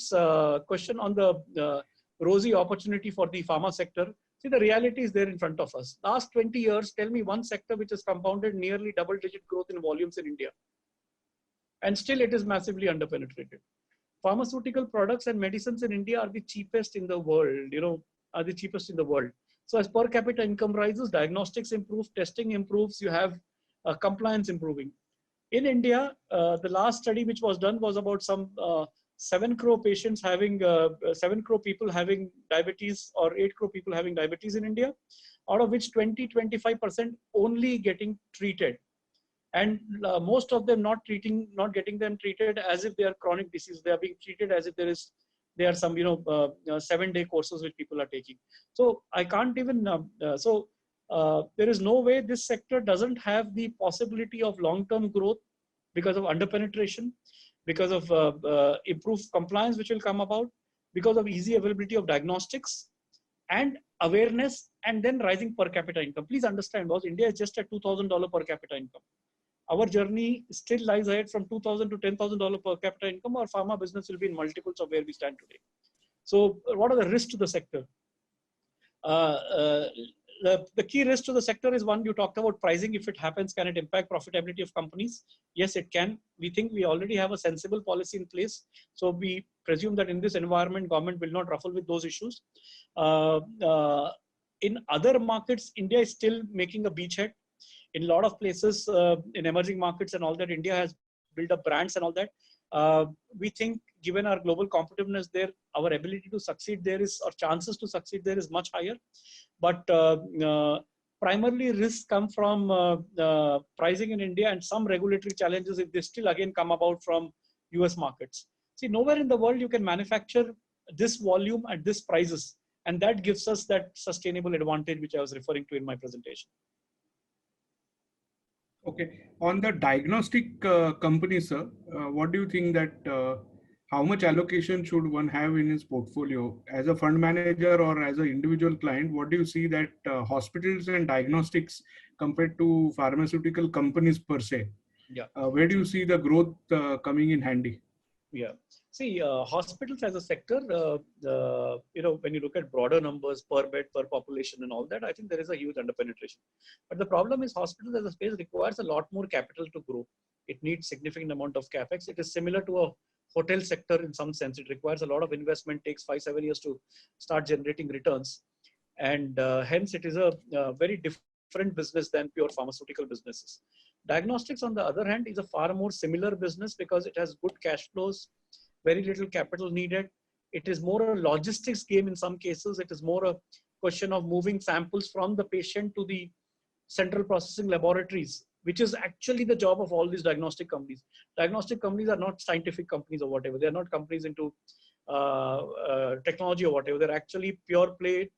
question on the rosy opportunity for the pharma sector. See, the reality is there in front of us. Last 20 years, tell me one sector which has compounded nearly double-digit growth in volumes in India. And still it is massively underpenetrated. Pharmaceutical products and medicines in India are the cheapest in the world, are the cheapest in the world. So as per capita income rises, diagnostics improve, testing improves, you have compliance improving. In India, the last study which was done was about some 7 crore patients having, 7 crore people having diabetes, or 8 crore people having diabetes in India, out of which 20-25% only getting treated. And most of them not getting them treated as if they are chronic disease. They are being treated as if there are some 7-day courses which people are taking. So I can't even there is no way this sector doesn't have the possibility of long-term growth because of underpenetration, because of improved compliance which will come about, because of easy availability of diagnostics and awareness, and then rising per capita income. Please understand, boss, India is just at $2,000 per capita income. Our journey still lies ahead from $2,000 to $10,000 per capita income. Our pharma business will be in multiples of where we stand today. So what are the risks to the sector? The key risk to the sector is one, you talked about pricing. If it happens, can it impact profitability of companies? Yes, it can. We think we already have a sensible policy in place. So we presume that in this environment, government will not ruffle with those issues. In other markets, India is still making a beachhead. In a lot of places, in emerging markets and all that, India has built up brands and all that. We think given our global competitiveness there, our ability to succeed there is, or chances to succeed there is much higher. But primarily risks come from pricing in India and some regulatory challenges if they still again come about from US markets. See, nowhere in the world you can manufacture this volume at this prices. And that gives us that sustainable advantage, which I was referring to in my presentation. Okay. On the diagnostic company, sir, what do you think that how much allocation should one have in his portfolio as a fund manager or as an individual client? What do you see that hospitals and diagnostics compared to pharmaceutical companies per se? Yeah. Where do you see the growth coming in handy? Yeah. See, hospitals as a sector, when you look at broader numbers per bed, per population and all that, I think there is a huge underpenetration. But the problem is hospitals as a space requires a lot more capital to grow. It needs significant amount of capex. It is similar to a hotel sector in some sense. It requires a lot of investment, takes 5-7 years to start generating returns. And hence it is a very different business than pure pharmaceutical businesses. Diagnostics, on the other hand, is a far more similar business because it has good cash flows, very little capital needed. It is more a logistics game in some cases. It is more a question of moving samples from the patient to the central processing laboratories, which is actually the job of all these diagnostic companies. Diagnostic companies are not scientific companies or whatever. They are not companies into technology or whatever. They're actually pure play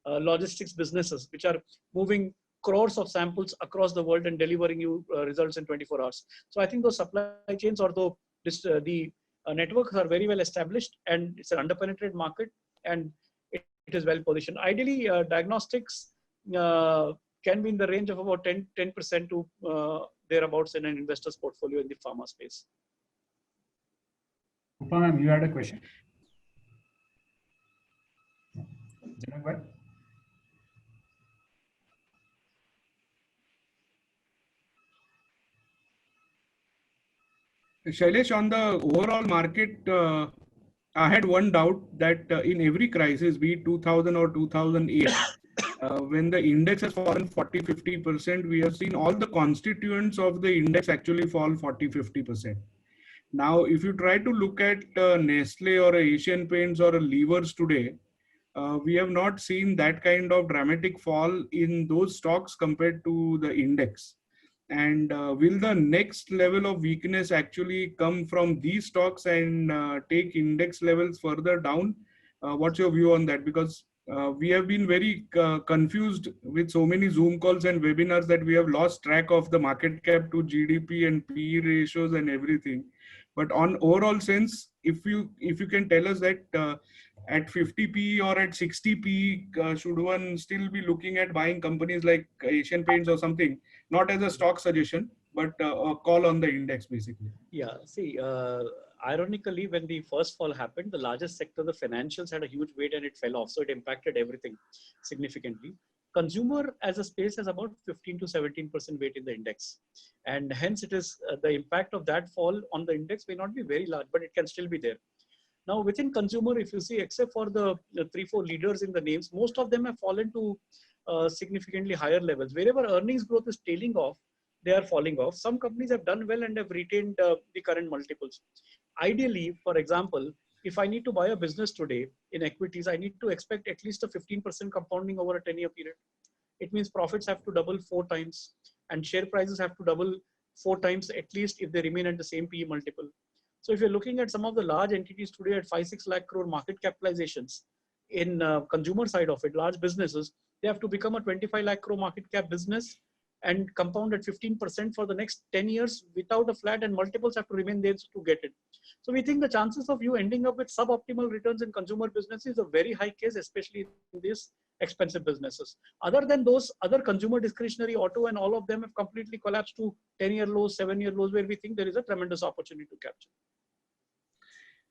logistics businesses, which are moving crores of samples across the world and delivering you results in 24 hours. So I think those supply chains or the networks are very well established, and it's an underpenetrated market, and it is well positioned. Ideally, diagnostics can be in the range of about 10% to thereabouts in an investor's portfolio in the pharma space. Rupa ma'am, you had a question? Janak, Shailesh, on the overall market, I had one doubt that in every crisis, be it 2000 or 2008, when the index has fallen 40-50%, we have seen all the constituents of the index actually fall 40-50%. Now, if you try to look at Nestle or Asian Paints or Levers today, we have not seen that kind of dramatic fall in those stocks compared to the index. And will the next level of weakness actually come from these stocks and take index levels further down? What's your view on that? Because we have been very confused with so many Zoom calls and webinars that we have lost track of the market cap to GDP and PE ratios and everything. But on overall sense, if you can tell us that at 50 PE or at 60 PE, should one still be looking at buying companies like Asian Paints or something? Not as a stock suggestion, but a call on the index basically. Yeah, see, ironically, when the first fall happened, the largest sector, the financials, had a huge weight and it fell off. So it impacted everything significantly. Consumer as a space has about 15 to 17% weight in the index. And hence it is the impact of that fall on the index may not be very large, but it can still be there. Now within consumer, if you see, except for the 3-4 leaders in the names, most of them have fallen to significantly higher levels. Wherever earnings growth is tailing off, they are falling off. Some companies have done well and have retained the current multiples. Ideally, for example, if I need to buy a business today in equities, I need to expect at least a 15% compounding over a 10-year period. It means profits have to double 4 times and share prices have to double 4 times at least if they remain at the same PE multiple. So if you're looking at some of the large entities today at 5-6 lakh crore market capitalizations in consumer side of it, large businesses, they have to become a 25 lakh crore market cap business and compound at 15% for the next 10 years without a flat, and multiples have to remain there to get it. So we think the chances of you ending up with suboptimal returns in consumer business is a very high case, especially in these expensive businesses. Other than those other consumer discretionary, auto and all of them have completely collapsed to 10-year lows, 7-year lows, where we think there is a tremendous opportunity to capture.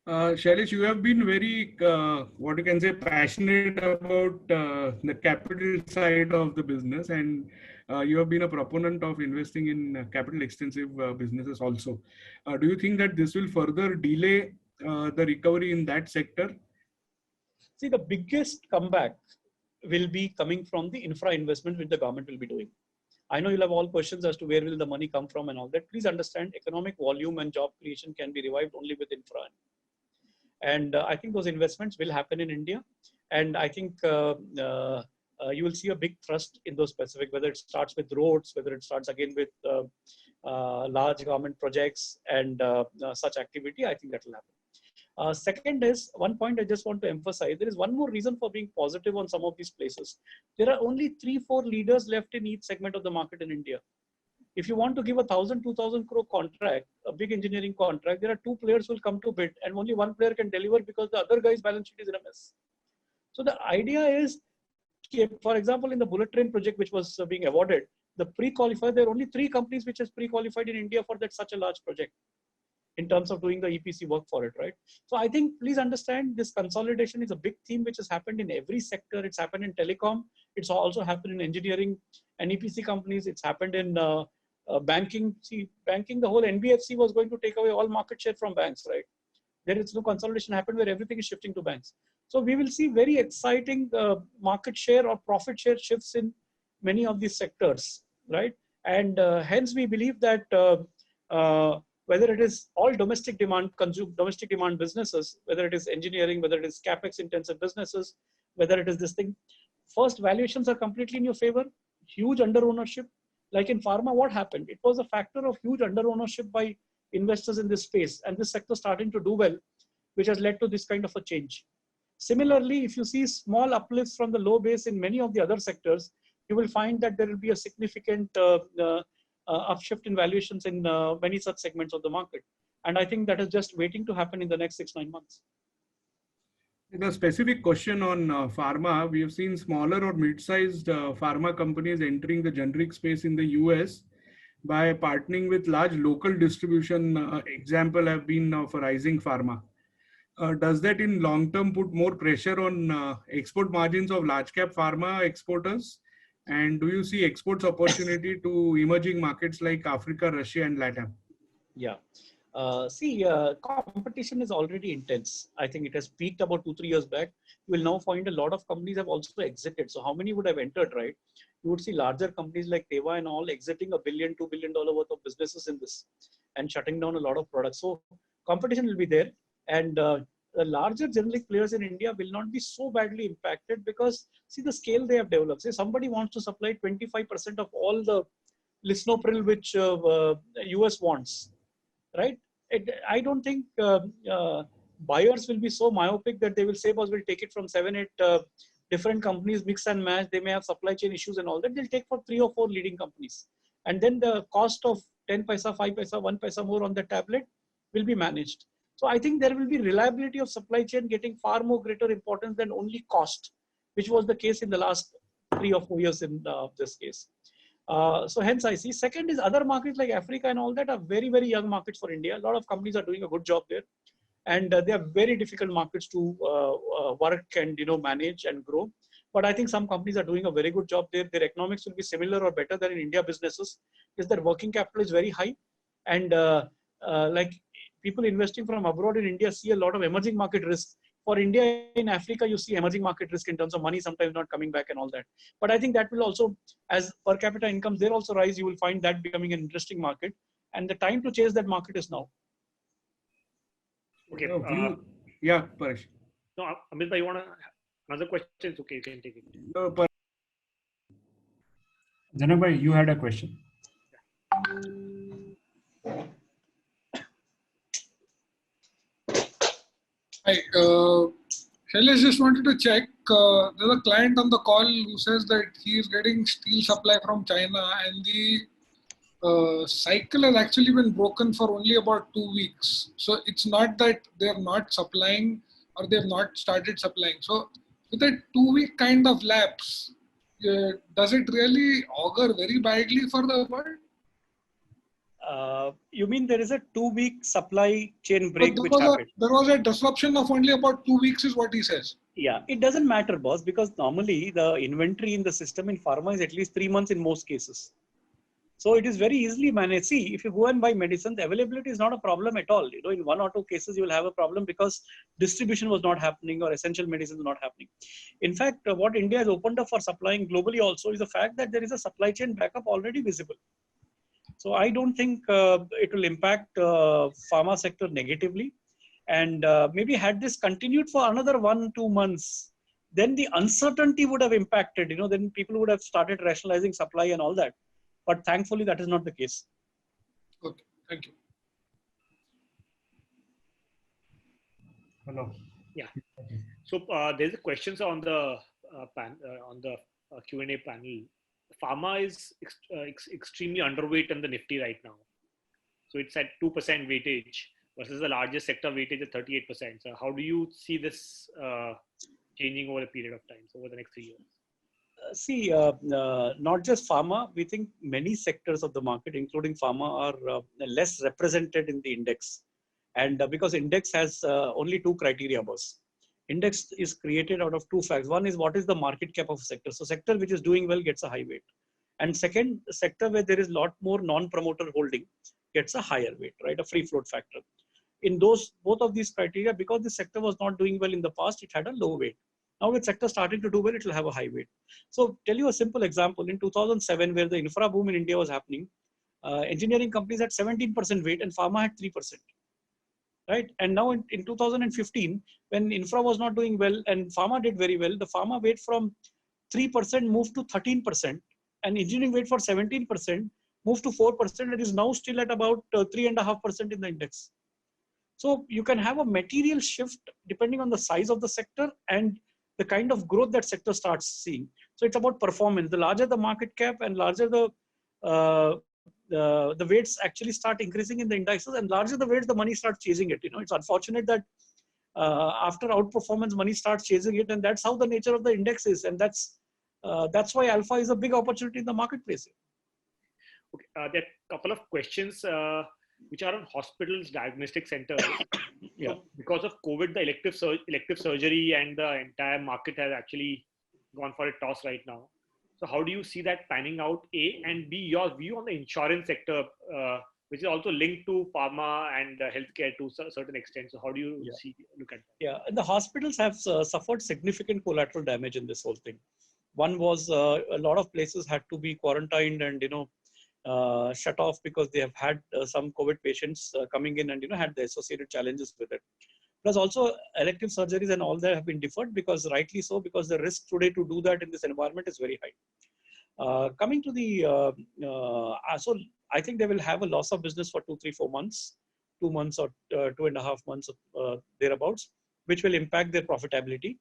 Shailesh, you have been very, what you can say, passionate about the capital side of the business, and you have been a proponent of investing in capital extensive businesses also. Do you think that this will further delay the recovery in that sector? See, the biggest comeback will be coming from the infra investment which the government will be doing. I know you'll have all questions as to where will the money come from and all that. Please understand, economic volume and job creation can be revived only with infra. And I think those investments will happen in India. And I think you will see a big thrust in those specific, whether it starts with roads, whether it starts again with large government projects and such activity. I think that will happen. Second is one point I just want to emphasize. There is one more reason for being positive on some of these places. There are only 3-4 leaders left in each segment of the market in India. If you want to give a 1,000-2,000 crore contract, a big engineering contract, there are 2 players who will come to bid and only 1 player can deliver because the other guy's balance sheet is in a mess. So the idea is, for example, in the bullet train project, which was being awarded, the pre-qualified, there are only 3 companies which has pre-qualified in India for that such a large project in terms of doing the EPC work for it, right? So I think, please understand, this consolidation is a big theme which has happened in every sector. It's happened in telecom. It's also happened in engineering and EPC companies. It's happened in banking. See, banking, the whole NBFC was going to take away all market share from banks, right? There is no consolidation happened where everything is shifting to banks. So we will see very exciting market share or profit share shifts in many of these sectors, right? And hence we believe that whether it is all domestic demand businesses, whether it is engineering, whether it is capex intensive businesses, whether it is this thing, first valuations are completely in your favor, huge under ownership. Like in pharma, what happened? It was a factor of huge under ownership by investors in this space, and this sector starting to do well, which has led to this kind of a change. Similarly, if you see small uplifts from the low base in many of the other sectors, you will find that there will be a significant upshift in valuations in many such segments of the market. And I think that is just waiting to happen in the next 6-9 months. The specific question on pharma, we have seen smaller or mid-sized pharma companies entering the generic space in the US by partnering with large local distribution. Example have been of Rising Pharma. Does that in long term put more pressure on export margins of large cap pharma exporters? And do you see exports opportunity to emerging markets like Africa, Russia, and Latin? Yeah. Competition is already intense. I think it has peaked about 2-3 years back. You will now find a lot of companies have also exited. So how many would have entered, right? You would see larger companies like Teva and all exiting $1 billion, $2 billion worth of businesses in this and shutting down a lot of products. So competition will be there. And the larger generic players in India will not be so badly impacted because see the scale they have developed. Say somebody wants to supply 25% of all the lisinopril which US wants, right? I don't think buyers will be so myopic that they will say, boss, we'll take it from 7-8 different companies, mix and match. They may have supply chain issues and all that. They'll take for 3 or 4 leading companies. And then the cost of 10 paisa, 5 paisa, 1 paisa more on the tablet will be managed. So I think there will be reliability of supply chain getting far more greater importance than only cost, which was the case in the last 3 or 4 years in this case. So hence I see. Second is other markets like Africa and all that are very, very young markets for India. A lot of companies are doing a good job there. And they are very difficult markets to work and manage and grow. But I think some companies are doing a very good job there. Their economics will be similar or better than in India businesses. Because their working capital is very high. And like people investing from abroad in India see a lot of emerging market risk. For India in Africa, you see emerging market risk in terms of money sometimes not coming back and all that. But I think that will also, as per capita incomes there also rise, you will find that becoming an interesting market. And the time to chase that market is now. Okay. Yeah, Paresh. No, Amit, you want another question? It's okay, you can take it. No, Janak bhai, you had a question. Hi, Shailesh just wanted to check. There's a client on the call who says that he is getting steel supply from China and the cycle has actually been broken for only about 2 weeks. So it's not that they're not supplying or they've not started supplying. So with a 2-week kind of lapse, does it really augur very badly for the world? You mean there is a 2-week supply chain break which happened? There was a disruption of only about 2 weeks is what he says. Yeah, it doesn't matter, boss, because normally the inventory in the system in pharma is at least 3 months in most cases. So it is very easily managed. See, if you go and buy medicine, the availability is not a problem at all. In 1 or 2 cases, you will have a problem because distribution was not happening or essential medicines were not happening. In fact, what India has opened up for supplying globally also is the fact that there is a supply chain backup already visible. So I don't think it will impact pharma sector negatively. And maybe had this continued for another 1-2 months, then the uncertainty would have impacted, then people would have started rationalizing supply and all that. But thankfully, that is not the case. Okay, thank you. Hello. Yeah. So there's a questions on the Q&A panel. Pharma is extremely underweight in the Nifty right now. So it's at 2% weightage versus the largest sector weightage at 38%. So how do you see this changing over a period of time, so over the next 3 years? Not just pharma, we think many sectors of the market, including pharma, are less represented in the index. And because index has only two criteria, boss. Index is created out of two facts. One is what is the market cap of a sector. So sector which is doing well gets a high weight. And second, sector where there is a lot more non-promoter holding gets a higher weight, right? A free float factor. In both of these criteria, because the sector was not doing well in the past, it had a low weight. Now with sector starting to do well, it will have a high weight. So tell you a simple example. In 2007, where the infra boom in India was happening, engineering companies had 17% weight and pharma had 3%. Right? And now in 2015, when infra was not doing well and pharma did very well, the pharma weight from 3% moved to 13%, and engineering weight for 17% moved to 4%, and is now still at about 3.5% in the index. So you can have a material shift depending on the size of the sector and the kind of growth that sector starts seeing. So it's about performance. The larger the market cap and larger the weights actually start increasing in the indices, and larger the weights, the money starts chasing it. It's unfortunate that after outperformance, money starts chasing it, and that's how the nature of the index is, and that's why alpha is a big opportunity in the marketplace. Okay, there are a couple of questions which are on hospitals, diagnostic centers. Yeah. So because of COVID, the elective surgery and the entire market has actually gone for a toss right now. So how do you see that panning out, A, and B, your view on the insurance sector, which is also linked to pharma and healthcare to a certain extent. So how do you look at that? Yeah, and the hospitals have suffered significant collateral damage in this whole thing. One was a lot of places had to be quarantined and shut off because they have had some COVID patients coming in and had the associated challenges with it. Plus also elective surgeries and all that have been deferred, because rightly so, because the risk today to do that in this environment is very high. Coming to the, so I think they will have a loss of business for 2, 3, 4 months, 2 months or 2.5 months thereabouts, which will impact their profitability.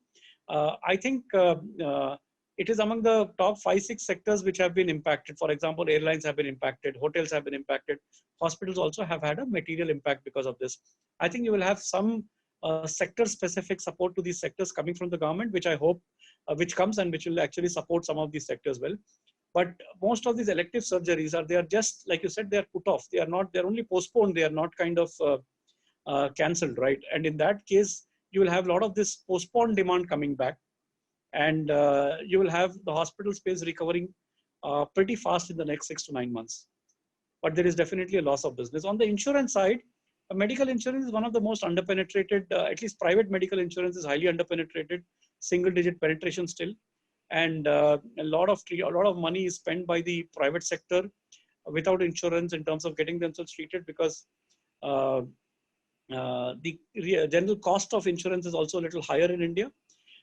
I think it is among the top 5, 6 sectors which have been impacted. For example, airlines have been impacted, hotels have been impacted, hospitals also have had a material impact because of this. I think you will have some sector-specific support to these sectors coming from the government, which I hope, which comes and which will actually support some of these sectors well. But most of these elective surgeries they are just, like you said, they are put off. They are not, they're only postponed. They are not kind of cancelled, right? And in that case, you will have a lot of this postponed demand coming back. And you will have the hospital space recovering pretty fast in the next 6 to 9 months. But there is definitely a loss of business. On the insurance side, medical insurance is one of the most underpenetrated, at least private medical insurance is highly underpenetrated, single-digit penetration still. And a lot of money is spent by the private sector without insurance in terms of getting themselves treated, because the general cost of insurance is also a little higher in India.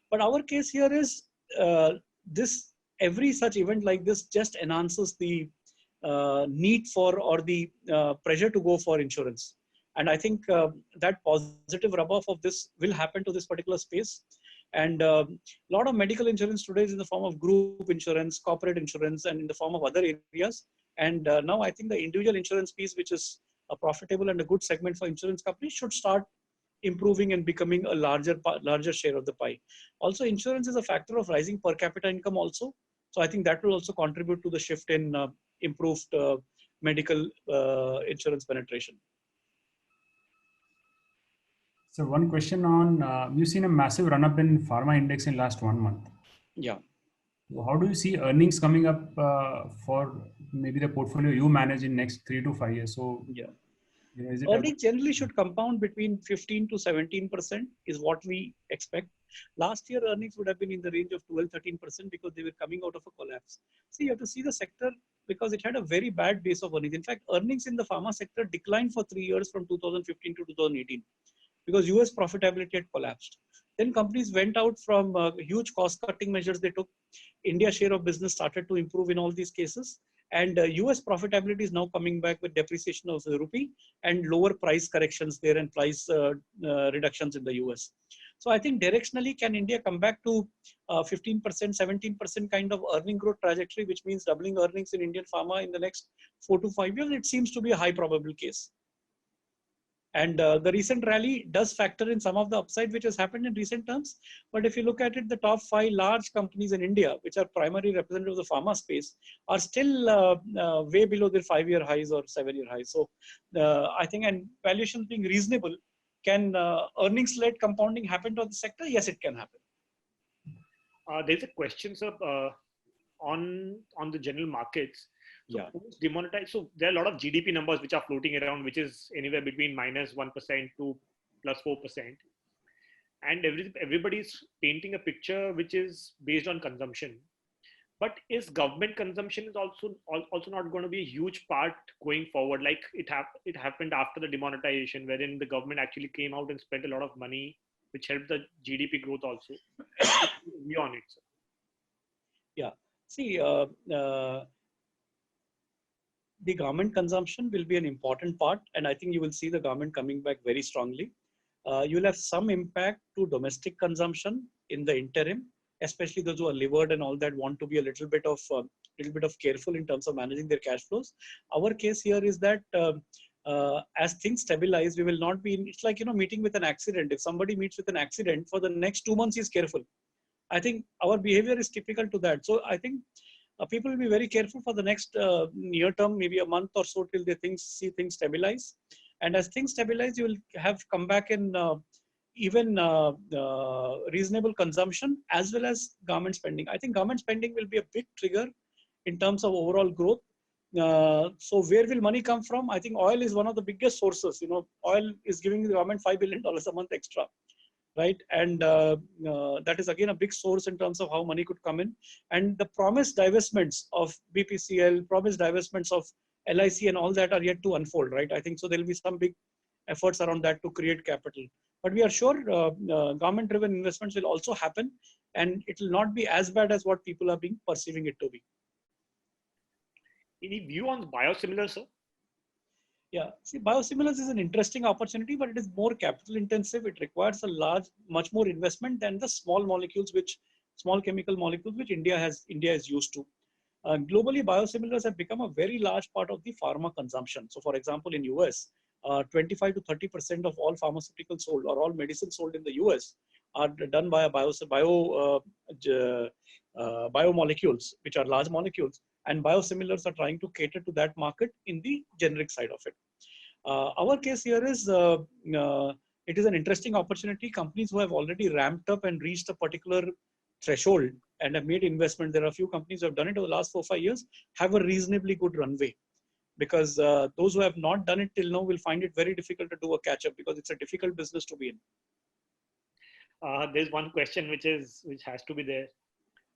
But our case here is every such event like this just enhances the need for, or the pressure to go for insurance. And I think that positive rub-off of this will happen to this particular space. And a lot of medical insurance today is in the form of group insurance, corporate insurance, and in the form of other areas. And now I think the individual insurance piece, which is a profitable and a good segment for insurance companies, should start improving and becoming a larger share of the pie. Also, insurance is a factor of rising per capita income also. So I think that will also contribute to the shift in improved medical insurance penetration. So one question on, you've seen a massive run up in pharma index in last 1 month. Yeah. So how do you see earnings coming up for maybe the portfolio you manage in next 3 to 5 years? So yeah. Is it earnings generally should compound between 15 to 17% is what we expect. Last year, earnings would have been in the range of 12-13% because they were coming out of a collapse. So you have to see the sector because it had a very bad base of earnings. In fact, earnings in the pharma sector declined for 3 years from 2015 to 2018 because US profitability had collapsed. Then companies went out from huge cost-cutting measures they took. India share of business started to improve in all these cases. And US profitability is now coming back with depreciation of the rupee and lower price corrections there and price reductions in the US. So I think directionally, can India come back to 15%, 17% kind of earning growth trajectory, which means doubling earnings in Indian pharma in the next 4 to 5 years? It seems to be a high probable case. And the recent rally does factor in some of the upside which has happened in recent terms. But if you look at it, the top 5 large companies in India, which are primary representatives of the pharma space, are still way below their 5-year highs or 7-year highs. So I think, and valuations being reasonable, can earnings-led compounding happen to the sector? Yes, it can happen. There's a question, sir, on the general markets. So Yeah. post demonetized, so there are a lot of GDP numbers which are floating around, which is anywhere between -1% to +4%. And everybody's painting a picture which is based on consumption. But is government consumption is also not going to be a huge part going forward? Like it happened after the demonetization, wherein the government actually came out and spent a lot of money, which helped the GDP growth also. Beyond it, sir. Yeah. See, the government consumption will be an important part, and I think you will see the government coming back very strongly. You'll have some impact to domestic consumption in the interim, especially those who are levered and all that want to be a little bit of careful in terms of managing their cash flows. Our case here is that as things stabilize, we will not be in, it's like, meeting with an accident. If somebody meets with an accident, for the next 2 months, he's careful. I think our behavior is typical to that. So I think people will be very careful for the next near term, maybe a month or so, till they see things stabilize. And as things stabilize, you will have come back in even reasonable consumption as well as government spending. I think government spending will be a big trigger in terms of overall growth. So where will money come from? I think oil is one of the biggest sources. Oil is giving the government $5 billion a month extra, right? And that is again a big source in terms of how money could come in. And the promised divestments of BPCL, promised divestments of LIC and all that are yet to unfold, right? I think so there will be some big efforts around that to create capital. But we are sure government-driven investments will also happen, and it will not be as bad as what people are perceiving it to be. Any view on biosimilars, sir? Yeah, see, biosimilars is an interesting opportunity, but it is more capital intensive. It requires much more investment than the small chemical molecules which India is used to. Globally, biosimilars have become a very large part of the pharma consumption. So, for example, in US, 25 to 30% of all pharmaceuticals sold or all medicines sold in the US are done by biomolecules, which are large molecules. And biosimilars are trying to cater to that market in the generic side of it. Our case here is, it is an interesting opportunity. Companies who have already ramped up and reached a particular threshold and have made investment, there are a few companies who have done it over the last 4 or 5 years, have a reasonably good runway. Because those who have not done it till now will find it very difficult to do a catch up, because it's a difficult business to be in. There's one question which has to be there.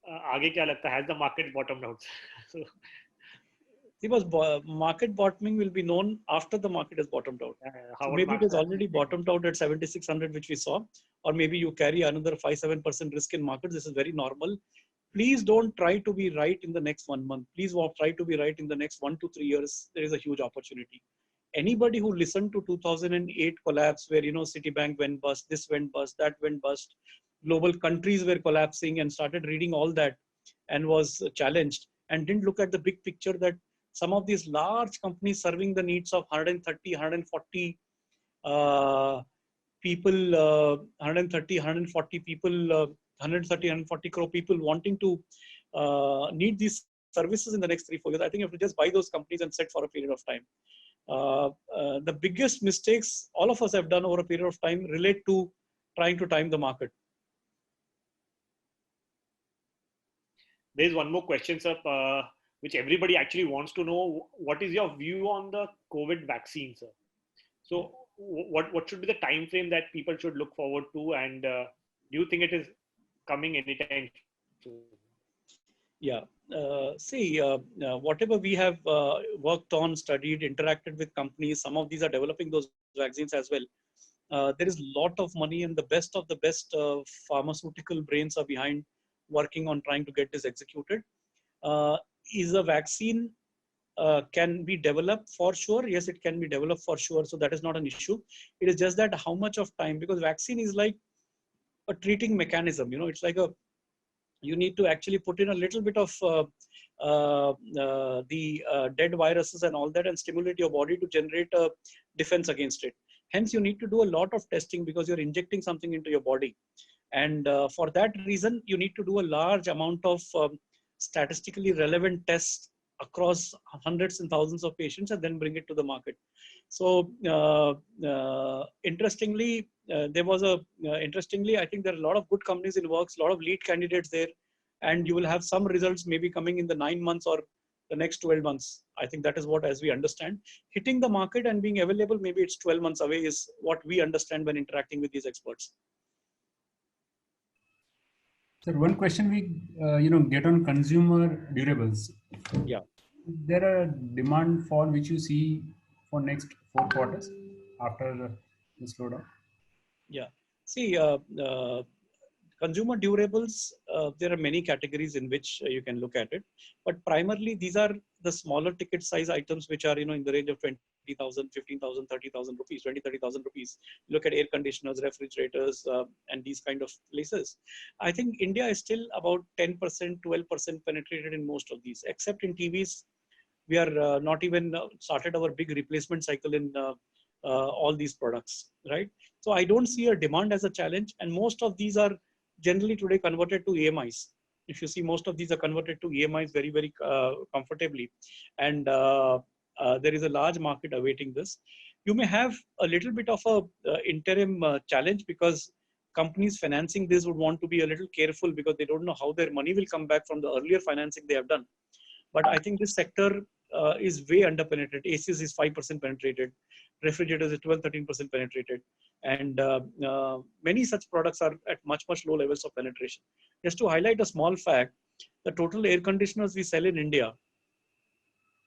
आगे क्या लगता है? Has the market bottomed out? So, because market bottoming will be known after the market has bottomed out. So maybe it has already bottomed out at 7,600, which we saw, or maybe you carry another 5-7% risk in market. This is very normal. Please don't try to be right in the next 1 month. Please try to be right in the next 1 to 3 years. There is a huge opportunity. Anybody who listened to 2008 collapse, where Citibank went bust, this went bust, that went bust, global countries were collapsing, and started reading all that and was challenged and didn't look at the big picture that some of these large companies serving the needs of 130, 140 people, 130, 140 people, 130, 140 crore people wanting to need these services in the next 3-4 years. I think you have to just buy those companies and sit for a period of time. The biggest mistakes all of us have done over a period of time relate to trying to time the market. There's one more question, sir, which everybody actually wants to know. What is your view on the COVID vaccine, sir? So what should be the time frame that people should look forward to, and do you think it is coming anytime soon? Yeah, whatever we have worked on, studied, interacted with companies, some of these are developing those vaccines as well. there is a lot of money, and the best of the best pharmaceutical brains are behind working on trying to get this executed. Is a vaccine can be developed? For sure, yes, it can be developed for sure. So that is not an issue. It is just that how much of time, because vaccine is like a treating mechanism. It's like you need to actually put in a little bit of the dead viruses and all that and stimulate your body to generate a defense against it. Hence, you need to do a lot of testing because you're injecting something into your body. And for that reason, you need to do a large amount of statistically relevant tests across hundreds and thousands of patients and then bring it to the market. So interestingly, I think there are a lot of good companies in works, a lot of lead candidates there, and you will have some results maybe coming in the 9 months or the next 12 months. I think that is what, as we understand, hitting the market and being available, maybe it's 12 months away is what we understand when interacting with these experts. Sir, one question we get on consumer durables. Yeah. Is there a demand fall which you see for next 4 quarters after the slowdown? Yeah. See, consumer durables, there are many categories in which you can look at it, but primarily these are the smaller ticket size items which are in the range of 20,000, 15,000, 30,000 rupees, 20, 30,000 rupees. Look at air conditioners, refrigerators, and these kind of places. I think India is still about 10%, 12% penetrated in most of these, except in TVs. We are not even started our big replacement cycle in all these products, right? So I don't see a demand as a challenge, and most of these are generally today converted to EMIs. If you see, most of these are converted to EMIs very, very comfortably, and there is a large market awaiting this. You may have a little bit of a interim challenge because companies financing this would want to be a little careful because they don't know how their money will come back from the earlier financing they have done. But I think this sector is way underpenetrated. ACs is 5% penetrated. Refrigerators is 12, 13% penetrated. And many such products are at much, much low levels of penetration. Just to highlight a small fact, the total air conditioners we sell in India,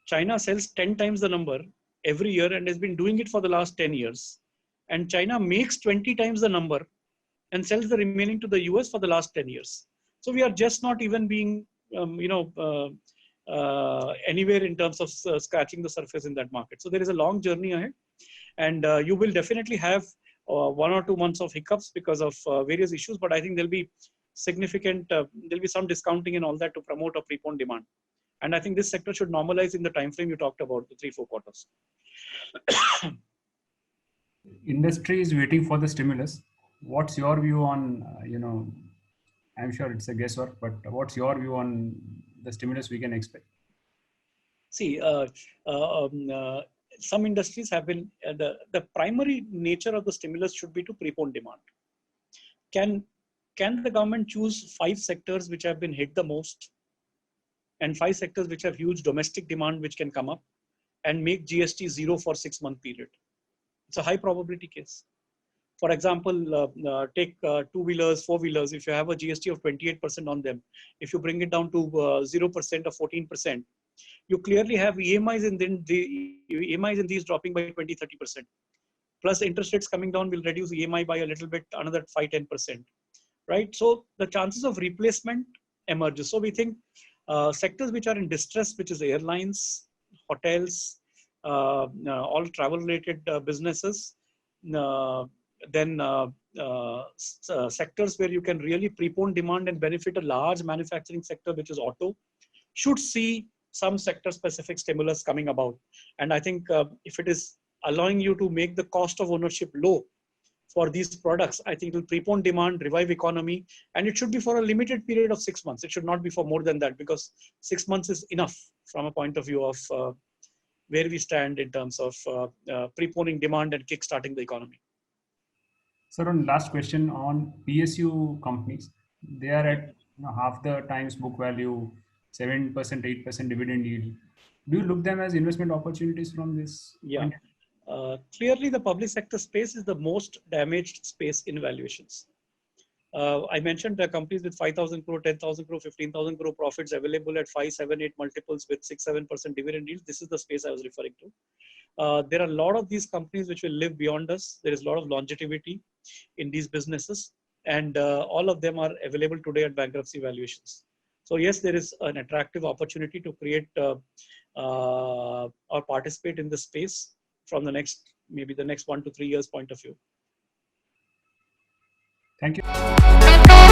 China sells 10 times the number every year and has been doing it for the last 10 years. And China makes 20 times the number and sells the remaining to the US for the last 10 years. So we are just not even being, anywhere in terms of scratching the surface in that market. So there is a long journey ahead, and you will definitely have 1 or 2 months of hiccups because of various issues, but I think there'll be significant, there'll be some discounting and all that to promote or prepone demand. And I think this sector should normalize in the time frame you talked about, the 3-4 quarters. Industry is waiting for the stimulus. What's your view on, I'm sure it's a guesswork, but what's your view on the stimulus we can expect? See, some industries have been, the primary nature of the stimulus should be to prepone demand. Can the government choose 5 sectors which have been hit the most and 5 sectors which have huge domestic demand which can come up and make GST 0 for 6-month period? It's a high probability case. For example, take 2-wheelers, 4-wheelers. If you have a GST of 28% on them, if you bring it down to 0% or 14%, you clearly have EMIs in these dropping by 20, 30%. Plus interest rates coming down will reduce EMI by a little bit, another 5, 10%, right? So the chances of replacement emerges. So we think sectors which are in distress, which is airlines, hotels, all travel related businesses, then sectors where you can really prepone demand and benefit a large manufacturing sector, which is auto, should see some sector specific stimulus coming about. And I think if it is allowing you to make the cost of ownership low for these products, I think it will prepone demand, revive economy, and it should be for a limited period of 6 months. It should not be for more than that, because 6 months is enough from a point of view of where we stand in terms of preponing demand and kickstarting the economy. Sir, on last question on PSU companies, they are at half the times book value, 7%, 8% dividend yield. Do you look them as investment opportunities from this? Yeah. Clearly, the public sector space is the most damaged space in valuations. I mentioned the companies with 5,000 crore, 10,000 crore, 15,000 crore profits available at 5, 7, 8 multiples with 6, 7% dividend yields. This is the space I was referring to. There are a lot of these companies which will live beyond us. There is a lot of longevity in these businesses, and all of them are available today at bankruptcy valuations. So yes, there is an attractive opportunity to create or participate in the space from the next, maybe the next 1 to 3 years point of view. Thank you.